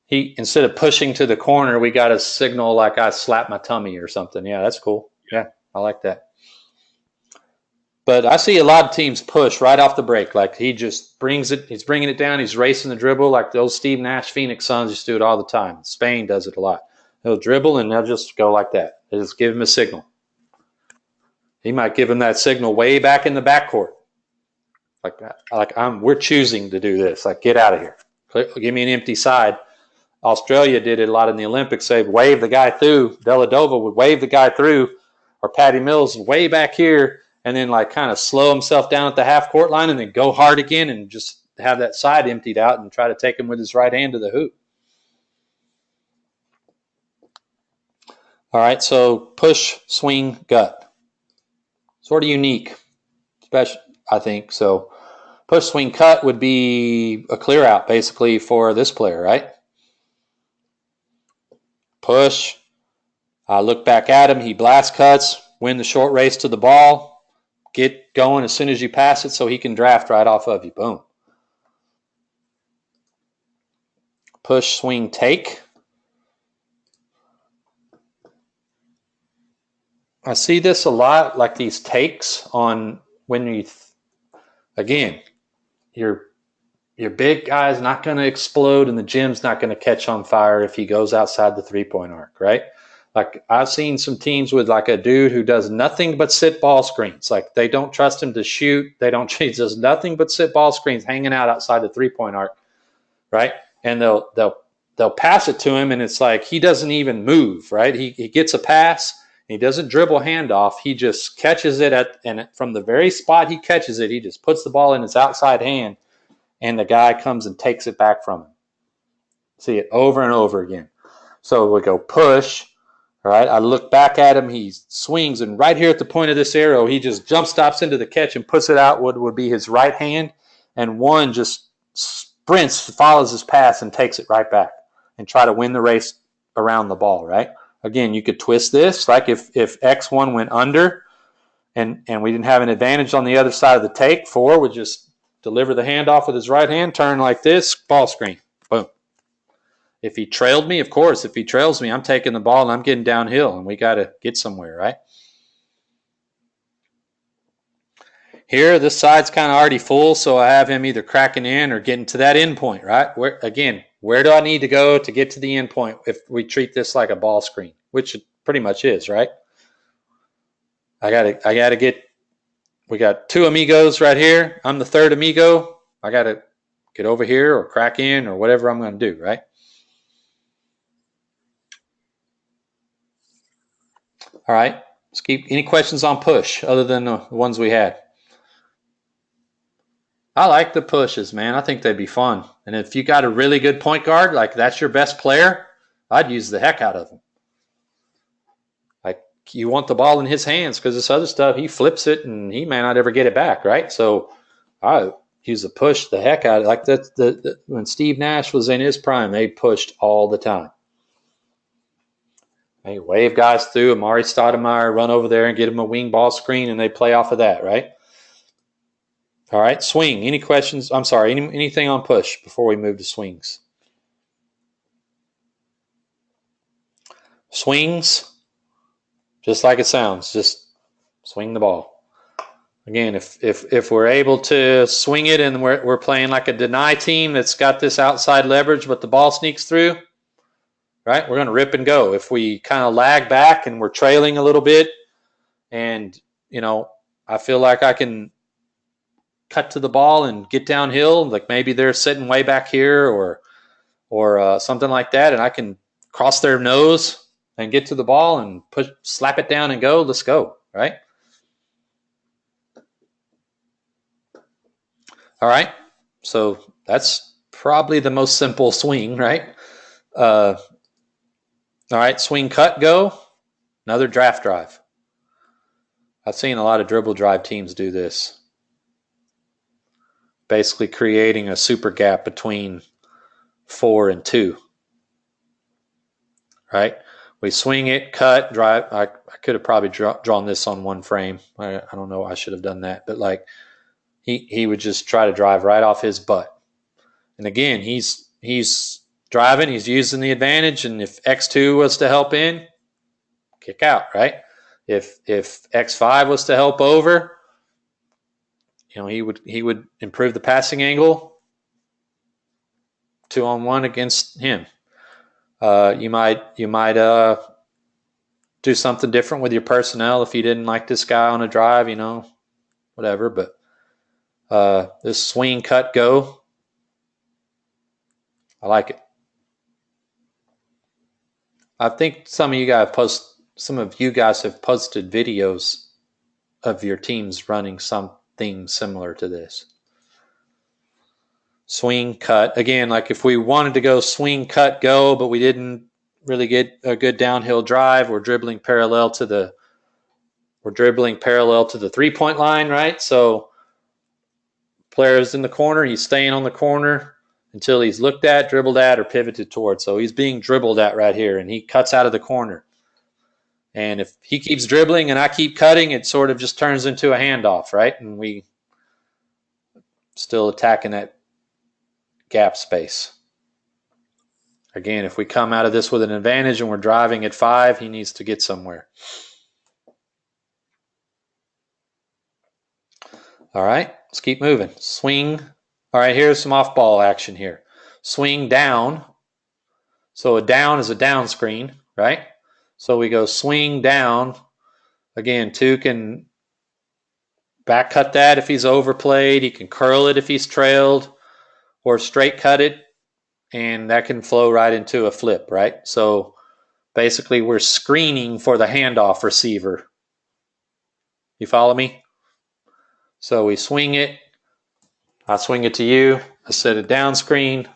he instead of pushing to the corner, we got a signal like I slapped my tummy or something. Yeah, that's cool. Yeah, I like that. But I see a lot of teams push right off the break. Like he just brings it, he's bringing it down, he's racing the dribble like the old Steve Nash Phoenix Suns used to do it all the time. Spain does it a lot. He'll dribble and they'll just go like that. They just give him a signal. He might give him that signal way back in the backcourt. We're choosing to do this. Like, get out of here. Give me an empty side. Australia did it a lot in the Olympics. They'd wave the guy through. Deladova would wave the guy through, or Patty Mills way back here, and then like kind of slow himself down at the half court line and then go hard again and just have that side emptied out and try to take him with his right hand to the hoop. All right, so push, swing, gut. Sort of unique, special, I think. So push, swing, cut would be a clear out basically for this player, right? Push. Look back at him. He blast cuts, win the short race to the ball, get going as soon as you pass it so he can draft right off of you. Boom. Push, swing, take. I see this a lot, like these takes on when you, again, your big guy's not going to explode and the gym's not going to catch on fire if he goes outside the three-point arc, right? Like I've seen some teams with like a dude who does nothing but sit ball screens. Like they don't trust him to shoot. He does nothing but sit ball screens hanging out outside the three-point arc, right? And they'll pass it to him and it's like he doesn't even move, right? He gets a pass. He doesn't dribble handoff. He just catches it and from the very spot he catches it, he just puts the ball in his outside hand and the guy comes and takes it back from him. See it over and over again. So we go push. All right, I look back at him. He swings, and right here at the point of this arrow, he just jump stops into the catch and puts it out. What would be his right hand, and one just sprints, follows his pass, and takes it right back and try to win the race around the ball. Right. Again, you could twist this like if X1 went under, and we didn't have an advantage on the other side of the take. 4 would just deliver the handoff with his right hand, turn like this, ball screen, boom. If he trailed me, of course, if he trails me, I'm taking the ball and I'm getting downhill and we got to get somewhere, right? Here, this side's kind of already full, so I have him either cracking in or getting to that end point, right? Where do I need to go to get to the end point if we treat this like a ball screen, which it pretty much is, right? I gotta get, we got 2 amigos right here. I'm the 3rd amigo. I got to get over here or crack in or whatever I'm going to do, right? All right. Let's keep any questions on push other than the ones we had. I like the pushes, man. I think they'd be fun. And if you got a really good point guard, like that's your best player, I'd use the heck out of him. Like you want the ball in his hands because this other stuff, he flips it and he may not ever get it back, right? So I use the push the heck out of it. Like that when Steve Nash was in his prime, they pushed all the time. They wave guys through. Amari Stoudemire run over there and get him a wing ball screen, and they play off of that, right? All right, swing. Any questions? I'm sorry, anything on push before we move to swings? Swings, just like it sounds, just Swing the ball. Again, if we're able to swing it and we're playing like a deny team that's got this outside leverage, but the ball sneaks through, right? We're going to rip and go. If we kind of lag back and we're trailing a little bit, and I feel like I can cut to the ball and get downhill, like maybe they're sitting way back here or something like that, and I can cross their nose and get to the ball and slap it down and go. Let's go, right? All right, so that's probably the most simple swing, right? All right, swing, cut, go. Another draft drive. I've seen a lot of dribble drive teams do this. Basically creating a super gap between 4 and 2. Right? We swing it, cut, drive. I could have probably drawn this on one frame. I don't know. I should have done that. But like he would just try to drive right off his butt. And again, he's driving. He's using the advantage. And if X2 was to help in, kick out, right? If X5 was to help over, he would improve the passing angle. 2-on-1 against him. You might do something different with your personnel if you didn't like this guy on a drive, whatever. But this swing, cut, go, I like it. I think some of you guys have posted videos of your teams running something similar to this. Swing, cut. Again, like if we wanted to go swing, cut, go, but we didn't really get a good downhill drive, we're dribbling parallel to the 3-point line, right? So player's in the corner, he's staying on the corner until he's looked at, dribbled at, or pivoted towards. So he's being dribbled at right here, and he cuts out of the corner. And if he keeps dribbling and I keep cutting, it sort of just turns into a handoff, right? And we still attacking that gap space. Again, if we come out of this with an advantage and we're driving at 5, he needs to get somewhere. All right, let's keep moving. Swing. All right, here's some off-ball action here. Swing down. So a down is a down screen, right? So we go swing down. Again, 2 can back cut that if he's overplayed. He can curl it if he's trailed, or straight cut it, and that can flow right into a flip, right? So basically we're screening for the handoff receiver. You follow me? So we swing it. I swing it to you. I set a down screen,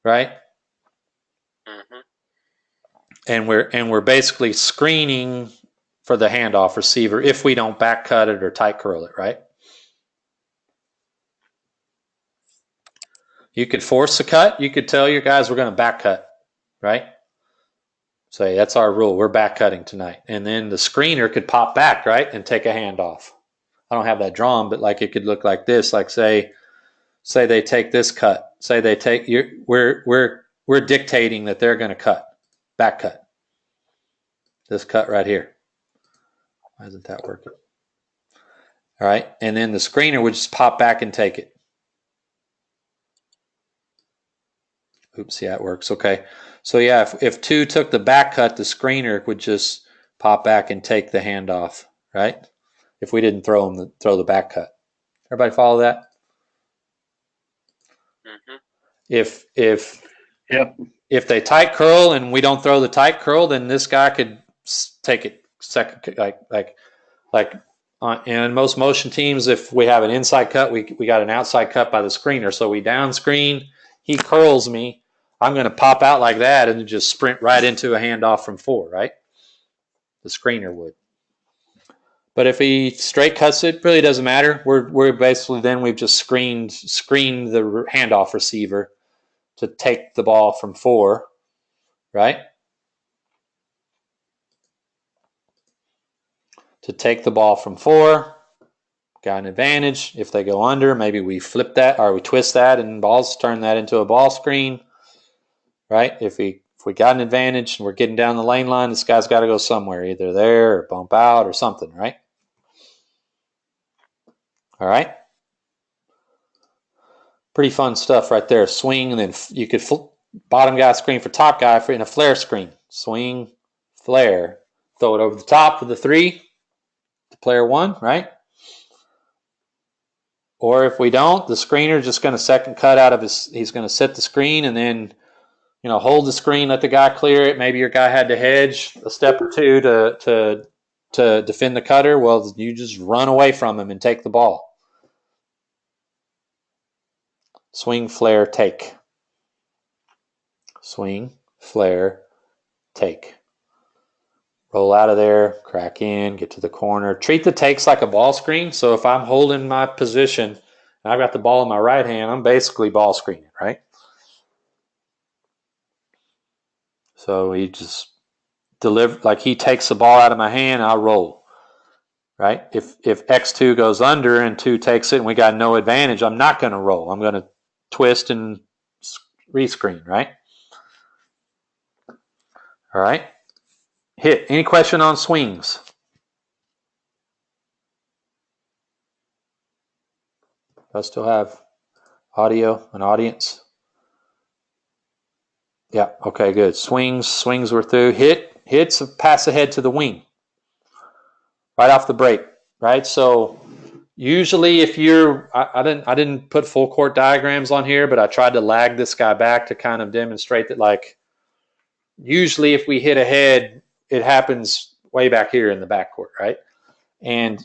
right? Mm-hmm. And we're basically screening for the handoff receiver if we don't back cut it or tight curl it, right? You could force a cut. You could tell your guys we're going to back cut, right? Say that's our rule. We're back cutting tonight. And then the screener could pop back, right, and take a handoff. I don't have that drawn, but like it could look like this. Like say they take this cut. Say they take we're dictating that they're going to cut, back cut. This cut right here. Why isn't that working? All right, and then the screener would just pop back and take it. Oops, yeah, it works. Okay, so yeah, if 2 took the back cut, the screener would just pop back and take the handoff, right? If we didn't throw the back cut. Everybody follow that? Mm-hmm. If they tight curl and we don't throw the tight curl, then this guy could take it second, like in most motion teams, if we have an inside cut, we got an outside cut by the screener. So we down screen, he curls me, I'm going to pop out like that and just sprint right into a handoff from 4, right? The screener would. But if he straight cuts it, really doesn't matter. We're basically then we've just screened the handoff receiver to take the ball from 4, right? To take the ball from 4, got an advantage. If they go under, maybe we flip that or we twist that and turn that into a ball screen, right? If we got an advantage and we're getting down the lane line, this guy's got to go somewhere, either there or bump out or something, right? All right. Pretty fun stuff right there. Swing, and then you could bottom guy screen for top guy in a flare screen. Swing, flare. Throw it over the top of the 3 to player 1, right? Or if we don't, the screener's just going to second cut out of he's going to set the screen and then, hold the screen, let the guy clear it. Maybe your guy had to hedge a step or two to defend the cutter. Well, you just run away from him and take the ball. Swing, flare, take. Swing, flare, take. Roll out of there, crack in, get to the corner. Treat the takes like a ball screen. So if I'm holding my position and I've got the ball in my right hand, I'm basically ball screening, right? So he just like he takes the ball out of my hand, I'll roll, right? If X2 goes under and 2 takes it and we got no advantage, I'm not going to roll. I'm going to twist and rescreen, right? All right. Hit. Any question on swings? Do I still have audio and audience? Yeah. Okay, good. Swings were through. Hits a pass ahead to the wing. Right off the break, right? So usually if you're, I didn't put full court diagrams on here, but I tried to lag this guy back to kind of demonstrate that, like, usually if we hit ahead, it happens way back here in the backcourt, right? And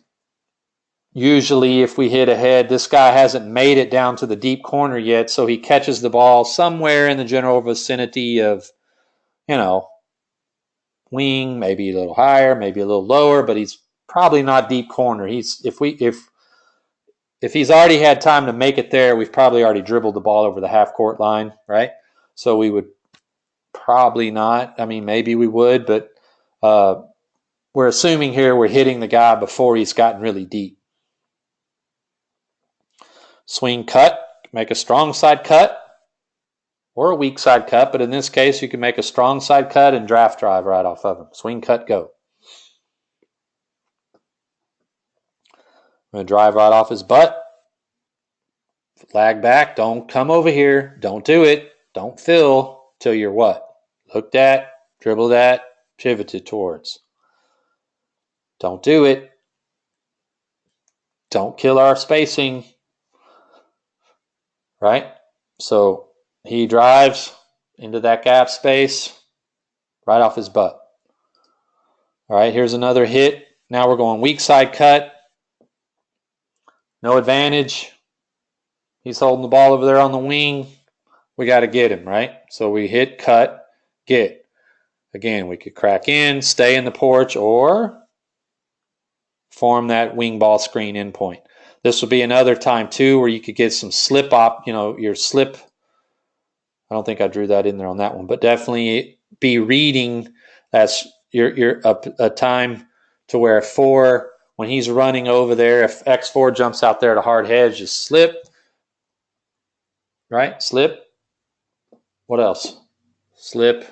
usually if we hit ahead, this guy hasn't made it down to the deep corner yet, so he catches the ball somewhere in the general vicinity of, wing, maybe a little higher, maybe a little lower, but he's probably not deep corner. If he's already had time to make it there, we've probably already dribbled the ball over the half court line, right? So we would probably not. I mean, maybe we would, but we're assuming here we're hitting the guy before he's gotten really deep. Swing cut, make a strong side cut or a weak side cut, but in this case, you can make a strong side cut and draft drive right off of him. Swing cut, go. I'm going to drive right off his butt. Lag back. Don't come over here. Don't do it. Don't fill till you're what? Looked at, dribbled at, pivoted towards. Don't do it. Don't kill our spacing. Right? So he drives into that gap space right off his butt. All right, here's another hit. Now we're going weak side cut. No advantage. He's holding the ball over there on the wing. We got to get him, right? So we hit, cut, get. Again, we could crack in, stay in the porch, or form that wing ball screen endpoint. This would be another time, too, where you could get some slip your slip. I don't think I drew that in there on that one, but definitely be reading. That's a time to where 4, when he's running over there, if X4 jumps out there to hard hedge, just slip. Right? Slip. What else? Slip.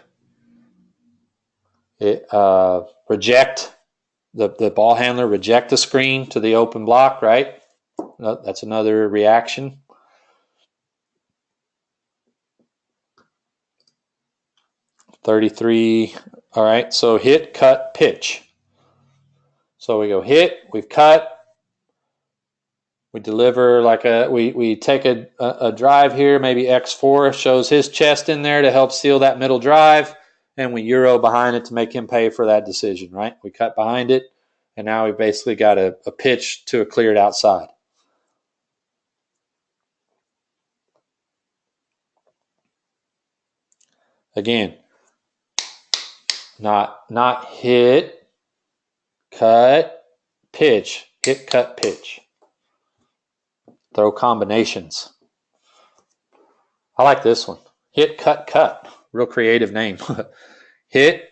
Reject. The ball handler reject the screen to the open block, right? That's another reaction. .33. All right, so hit, cut, pitch. So we go hit, we've cut, we deliver we take a drive here, maybe X4 shows his chest in there to help seal that middle drive, and we Euro behind it to make him pay for that decision, right? We cut behind it, and now we basically got a pitch to a cleared outside. Again, not hit, cut, pitch, hit, cut, pitch. Throw combinations. I like this one. Hit, cut, cut. Real creative name. Hit,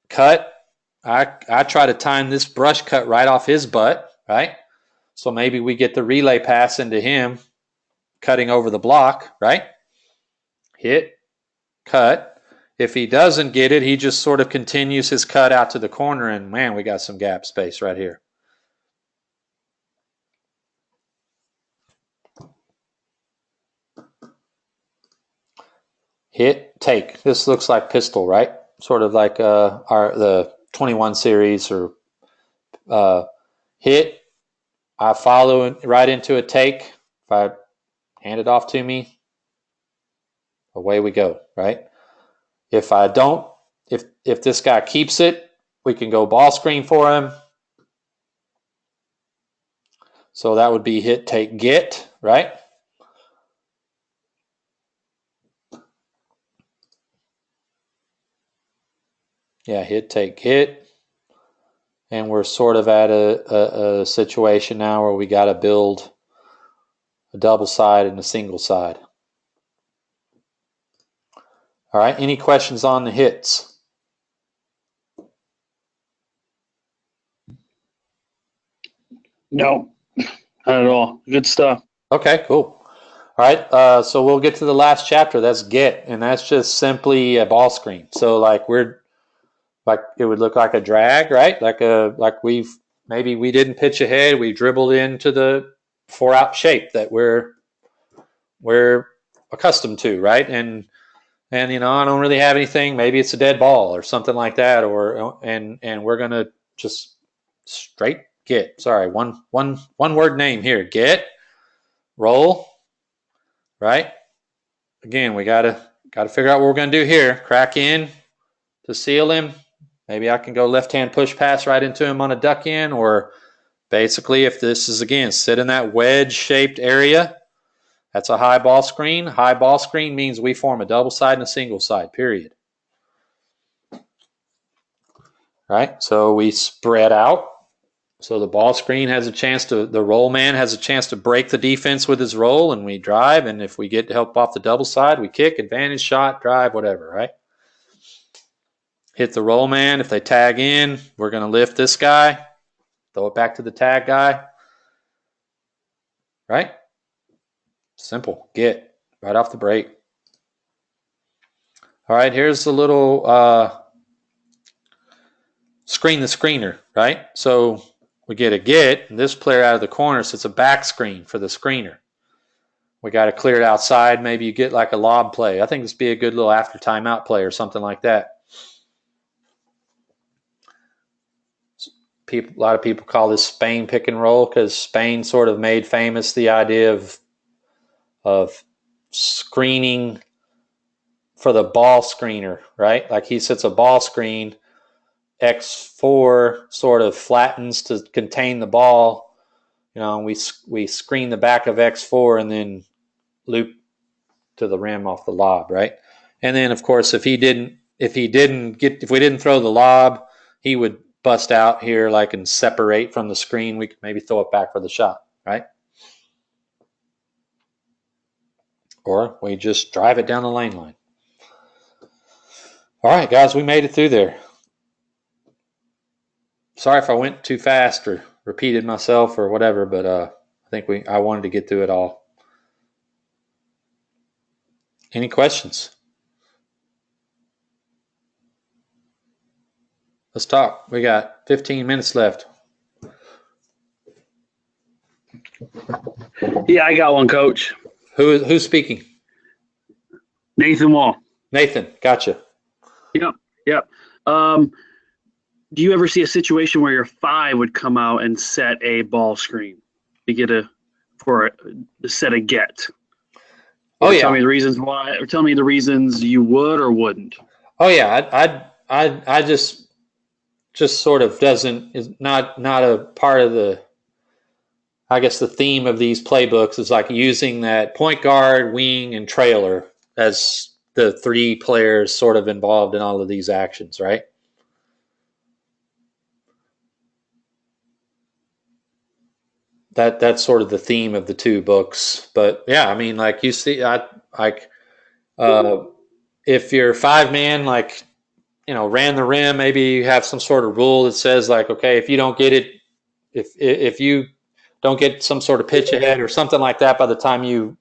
cut. I try to time this brush cut right off his butt, right? So maybe we get the relay pass into him, cutting over the block, right? Hit, cut. If he doesn't get it, he just sort of continues his cut out to the corner, and man, we got some gap space right here. hit, take. This looks like pistol, right? Sort of like the 21 series or hit. I follow right into a take. If I hand it off to me, away we go, right? If I don't, if this guy keeps it, we can go ball screen for him. So that would be hit, take, get, right? Yeah, hit, take, get. And we're sort of at a situation now where we got to build a double side and a single side. All right, any questions on the hits? No, not at all. Good stuff. Okay, cool. All right, so we'll get to the last chapter. That's get, and that's just simply a ball screen. So like it would look like a drag, right? Like maybe we didn't pitch ahead, we dribbled into the 4-out shape that we're accustomed to, right? And I don't really have anything. Maybe it's a dead ball or something like that, and we're gonna just straight get. Sorry, one word name here. Get, roll, right? Again, we gotta figure out what we're gonna do here. Crack in to seal him. Maybe I can go left-hand push pass right into him on a duck in, or basically if this is, again, sit in that wedge-shaped area, that's a high ball screen. High ball screen means we form a double side and a single side, period. Right? So we spread out. So the ball screen has a chance the roll man has a chance to break the defense with his roll, and we drive, and if we get help off the double side, we kick, advantage, shot, drive, whatever, right? Hit the roll man. If they tag in, we're going to lift this guy, throw it back to the tag guy. Right? Simple. Get right off the break. All right, here's a little screen the screener, right? So we get a get, and this player out of the corner, so it's a back screen for the screener. We got to clear it outside. Maybe you get like a lob play. I think this would be a good little after timeout play or something like that. A lot of people call this Spain pick and roll because Spain sort of made famous the idea of screening for the ball screener, right? Like he sets a ball screen, X4 sort of flattens to contain the ball, and we screen the back of X4 and then loop to the rim off the lob, right? And then of course if we didn't throw the lob, he would bust out here like and separate from the screen. We could maybe throw it back for the shot, right? Or we just drive it down the lane line. All right, guys, we made it through there. Sorry if I went too fast or repeated myself or whatever, but I think I wanted to get through it all. Any questions? Let's talk. We got 15 minutes left. Yeah, I got one, Coach. Who's speaking? Nathan Wall. Nathan, gotcha. Yep. Do you ever see a situation where your 5 would come out and set a ball screen to get a set a get? Oh yeah. Tell me the reasons why, or tell me the reasons you would or wouldn't. Oh yeah, I just sort of is not a part of the. I guess the theme of these playbooks is like using that point guard, wing, and trailer as the 3 players sort of involved in all of these actions, right? That's sort of the theme of the 2 books. But yeah, I mean, like you see, if you're 5-man, like, ran the rim, maybe you have some sort of rule that says like, okay, if you don't get it, if you don't get some sort of pitch ahead or something like that by the time you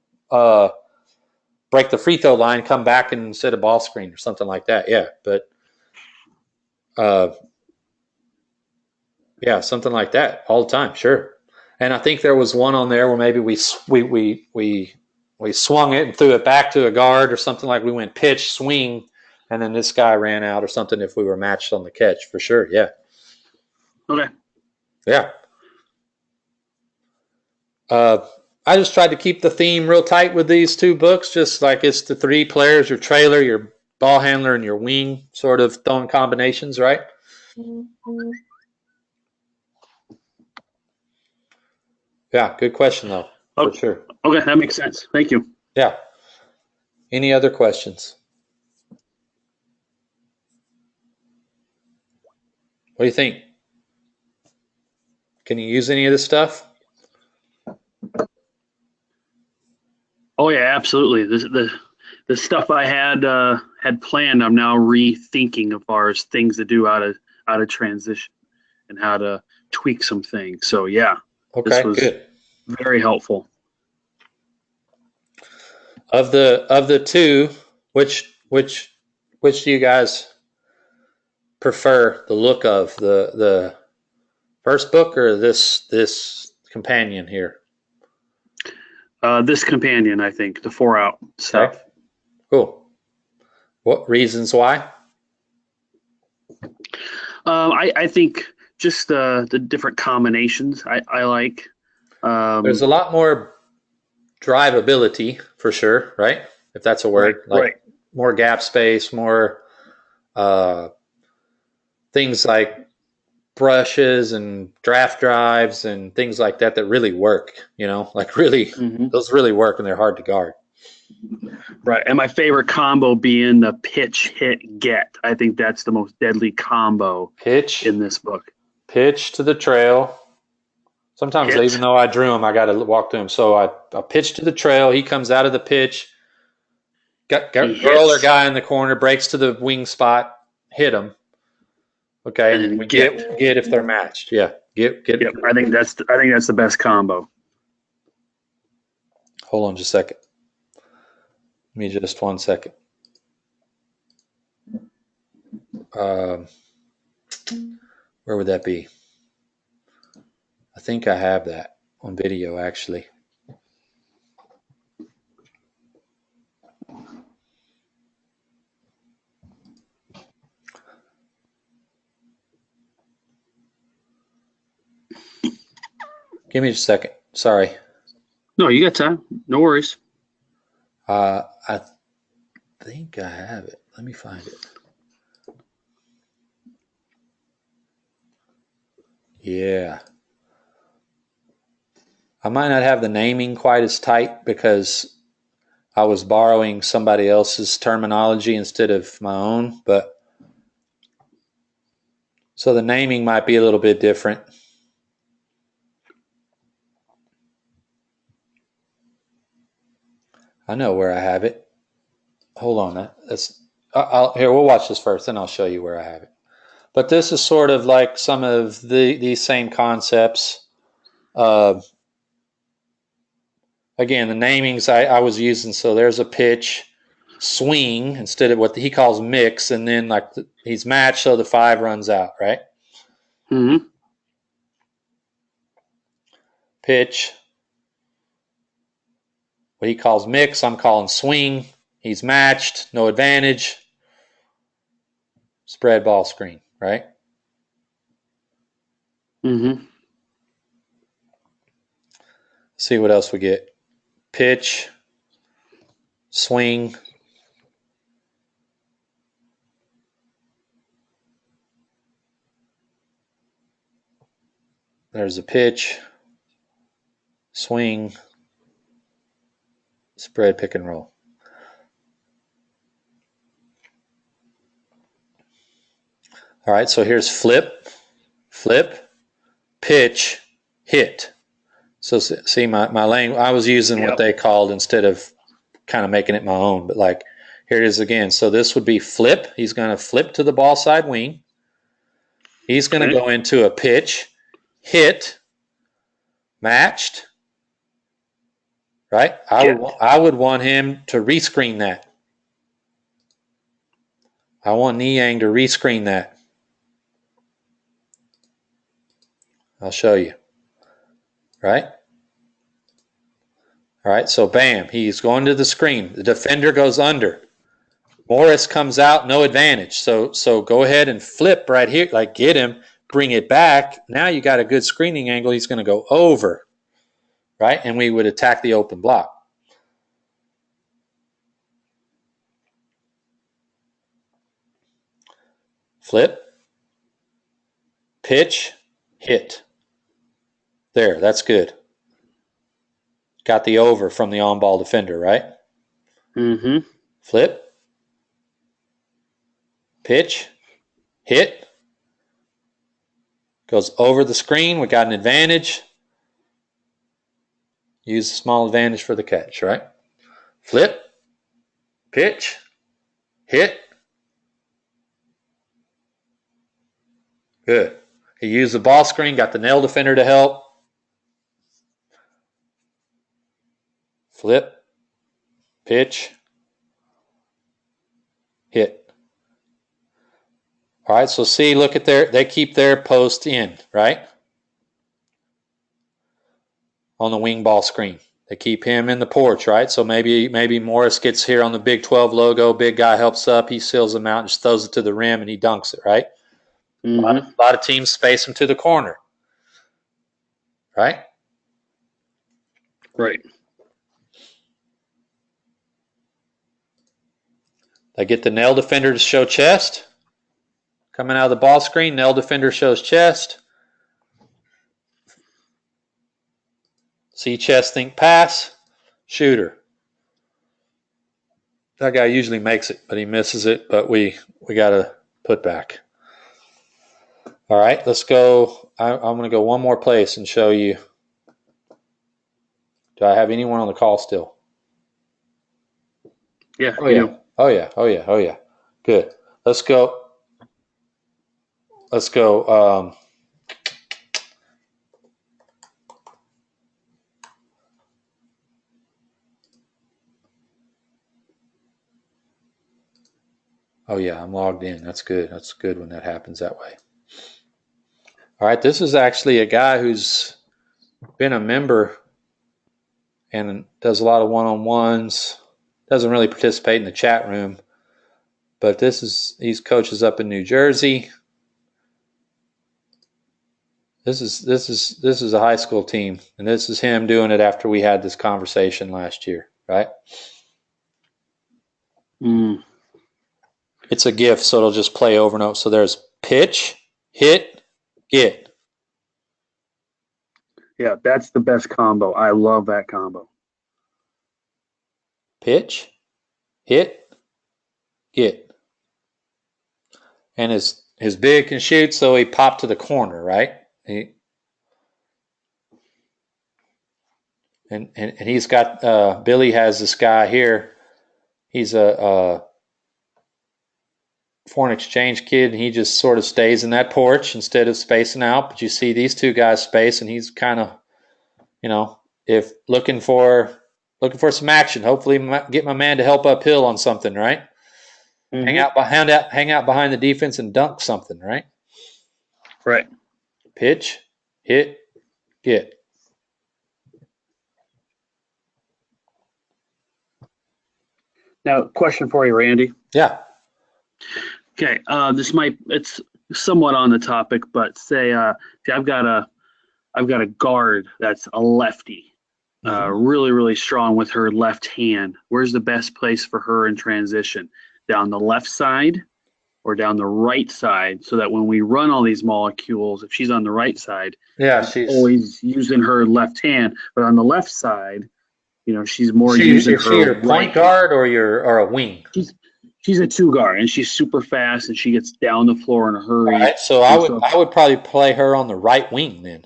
break the free throw line, come back and set a ball screen or something like that. Yeah, but yeah, something like that all the time, sure. And I think there was one on there where maybe we we swung it and threw it back to a guard or something, like we went pitch, swing, and then this guy ran out or something if we were matched on the catch, for sure. Yeah. Okay. Yeah. I just tried to keep the theme real tight with these two books, just like it's the three players, your trailer, your ball handler, and your wing, sort of throwing combinations, right? Yeah, good question, though, for sure. Okay, that makes sense. Thank you. Yeah. Any other questions? What do you think? Can you use any of this stuff? Oh yeah, absolutely. The stuff I had planned, I'm now rethinking as far as things to do out of transition and how to tweak some things. So yeah, Okay, this was good. very helpful. Of the two, which do you guys prefer the look of, the first book or this companion here? This companion, I think, the 4-out stuff. Okay. Cool. What reasons why? I think just the different combinations I like. There's a lot more drivability for sure, right? If that's a word, right. More gap space, more things like brushes and draft drives and things like that really work, like really, those really work and they're hard to guard. Right. And my favorite combo being the pitch, hit, get. I think that's the most deadly combo in this book. Pitch to the trail. Sometimes, Hit. even though I drew him, I got to walk through him. So I pitch to the trail. He comes out of the pitch. Girl or guy in the corner breaks to the wing spot. Hit him. Okay, and then we get if they're matched. Yeah, get. Yep. I think that's the best combo. Hold on just a second. Give me just 1 second. Where would that be? I think I have that on video, actually. Give me just a second. Sorry. No, you got time. No worries. I think I have it. Let me find it. Yeah. I might not have the naming quite as tight because I was borrowing somebody else's terminology instead of my own, but so the naming might be a little bit different. I know where I have it. Hold on. Here, we'll watch this first, then I'll show you where I have it. But this is sort of like some of these same concepts. Again, the namings I was using, so there's a pitch, swing, instead of what he calls mix, and then like he's matched, so the 5 runs out, right? Mm-hmm. Pitch. What he calls mix, I'm calling swing. He's matched, no advantage. Spread ball screen, right? Mm-hmm. See what else we get. Pitch, swing. There's a pitch, swing, spread, pick and roll. All right, so here's flip, pitch, hit. So see, my language, I was using what they called instead of kind of making it my own, but like here it is again. So this would be flip. He's going to flip to the ball side wing. He's going to go into a pitch, hit, matched, right? I would want him to rescreen that. I want Niang to rescreen that. I'll show you. Right? All right, so bam, he's going to the screen. The defender goes under. Morris comes out, no advantage. So go ahead and flip right here, like get him, bring it back. Now you got a good screening angle. He's going to go over, right? And we would attack the open block. Flip, pitch, hit. There, that's good. Got the over from the on-ball defender, right? Mm-hmm. Flip, pitch, hit. Goes over the screen. We got an advantage. Use the small advantage for the catch, right? Flip, pitch, hit. Good. He used the ball screen, got the nail defender to help. Flip, pitch, hit. All right, so see, look at they keep their post in, right? On the wing ball screen. They keep him in the porch, right? So maybe Morris gets here on the Big 12 logo, big guy helps up, he seals him out and just throws it to the rim and he dunks it, right? Mm-hmm. A lot of teams space him to the corner, right? Right. They get the nail defender to show chest. Coming out of the ball screen, nail defender shows chest. See chest, think pass. Shooter. That guy usually makes it, but he misses it, but we got to put back. All right, let's go. I'm going to go one more place and show you. Do I have anyone on the call still? Yeah. Oh, yeah. Oh, yeah. Oh, yeah. Oh, yeah. Good. Let's go. Let's go. Oh, yeah, I'm logged in. That's good. That's good when that happens that way. All right, this is actually a guy who's been a member and does a lot of one-on-ones. Doesn't really participate in the chat room, but he's coaches up in New Jersey. This is a high school team, and this is him doing it after we had this conversation last year, right? Mm. It's a GIF, so it'll just play over and over. So there's pitch, hit, get. Yeah, that's the best combo. I love that combo. Pitch, hit, get. And his big can shoot, so he popped to the corner, right? And he's got Billy has this guy here. He's a foreign exchange kid, and he just sort of stays in that porch instead of spacing out. But you see these two guys space, and he's kind of, if looking for some action. Hopefully, get my man to help uphill on something, right? Mm-hmm. Hang out behind the defense and dunk something, right? Right. Pitch, hit, get. Now, question for you, Randy. Yeah. Okay. It's somewhat on the topic, but say I've got a guard that's a lefty, really, really strong with her left hand. Where's the best place for her in transition? Down the left side or down the right side, so that when we run all these molecules, if she's on the right side, she's always using her left hand, but on the left side, she's more using her. Is she your point guard or a wing? She's a two guard, and she's super fast, and she gets down the floor in a hurry. All right, so I would probably play her on the right wing then,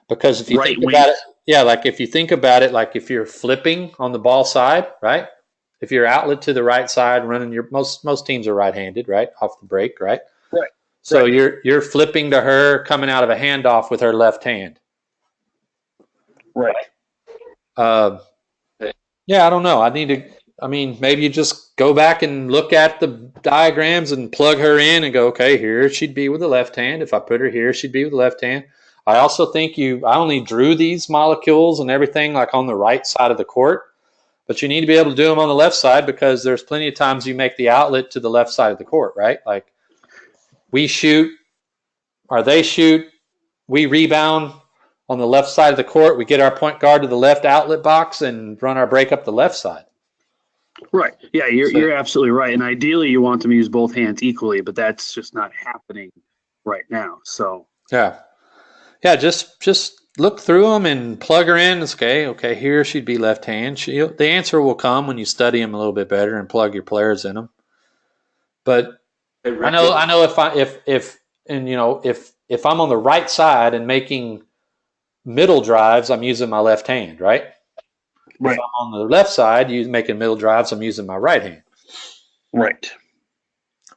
because if you think about it, like if you think about it, like if you're flipping on the ball side, right? If you're outlet to the right side, running most teams are right-handed, right, off the break, right? Right. So you're flipping to her, coming out of a handoff with her left hand. Right. Yeah, I don't know. Maybe you just go back and look at the diagrams and plug her in and go, okay, here she'd be with the left hand. If I put her here, she'd be with the left hand. I also think I only drew these molecules and everything like on the right side of the court, but you need to be able to do them on the left side because there's plenty of times you make the outlet to the left side of the court, right? Like we shoot or they shoot, we rebound on the left side of the court. We get our point guard to the left outlet box and run our break up the left side. Right. Yeah, you're absolutely right. And ideally, you want them to use both hands equally, but that's just not happening right now. So yeah, just look through them and plug her in. It's okay. Here she'd be left hand. The answer will come when you study them a little bit better and plug your players in them. But I know if I'm on the right side and making middle drives, I'm using my left hand, right? Right. If I'm on the left side, making middle drives, I'm using my right hand. Right.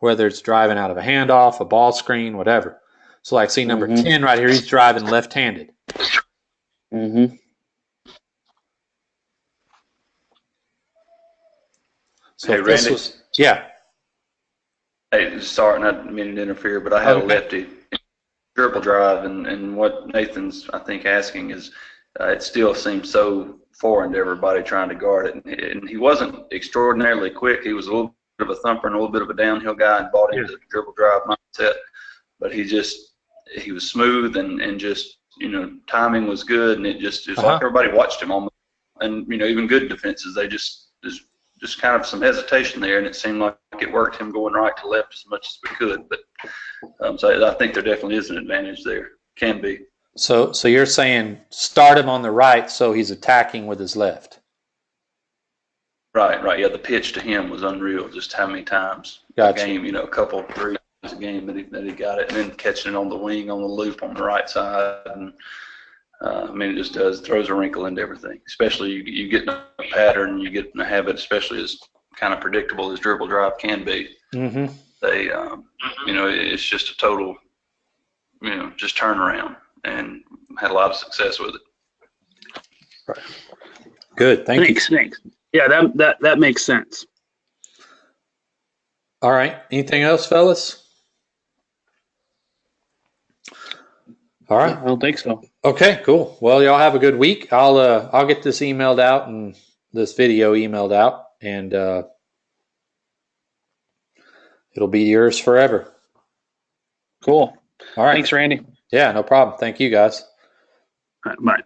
Whether it's driving out of a handoff, a ball screen, whatever. So like see number 10 right here, he's driving left-handed. Mm-hmm. So hey, Randy. Yeah. Hey, sorry, not meaning to interfere, but I had a lefty dribble drive, and what Nathan's, I think, asking is it still seems so foreign to everybody trying to guard it. And he wasn't extraordinarily quick. He was a little bit of a thumper and a little bit of a downhill guy and bought into the dribble drive mindset. But he was smooth and just, timing was good. And it just like everybody watched him almost. And, even good defenses, they just kind of some hesitation there. And it seemed like it worked him going right to left as much as we could. But so I think there definitely is an advantage there. Can be. So you're saying start him on the right so he's attacking with his left. Right. Yeah, the pitch to him was unreal. Just how many times a game, a couple, 3 times a game that he got it, and then catching it on the wing, on the loop on the right side. And it just throws a wrinkle into everything. Especially you get in a pattern, you get in a habit, especially as kind of predictable as dribble drive can be. Mm-hmm. They, it's just a total, just turnaround. And had a lot of success with it. Right. Good. Thanks. Yeah, that makes sense. All right. Anything else, fellas? All right. I don't think so. Okay, cool. Well, y'all have a good week. I'll get this emailed out and this video emailed out, and it'll be yours forever. Cool. All right. Thanks, Randy. Yeah, no problem. Thank you, guys. All right, bye.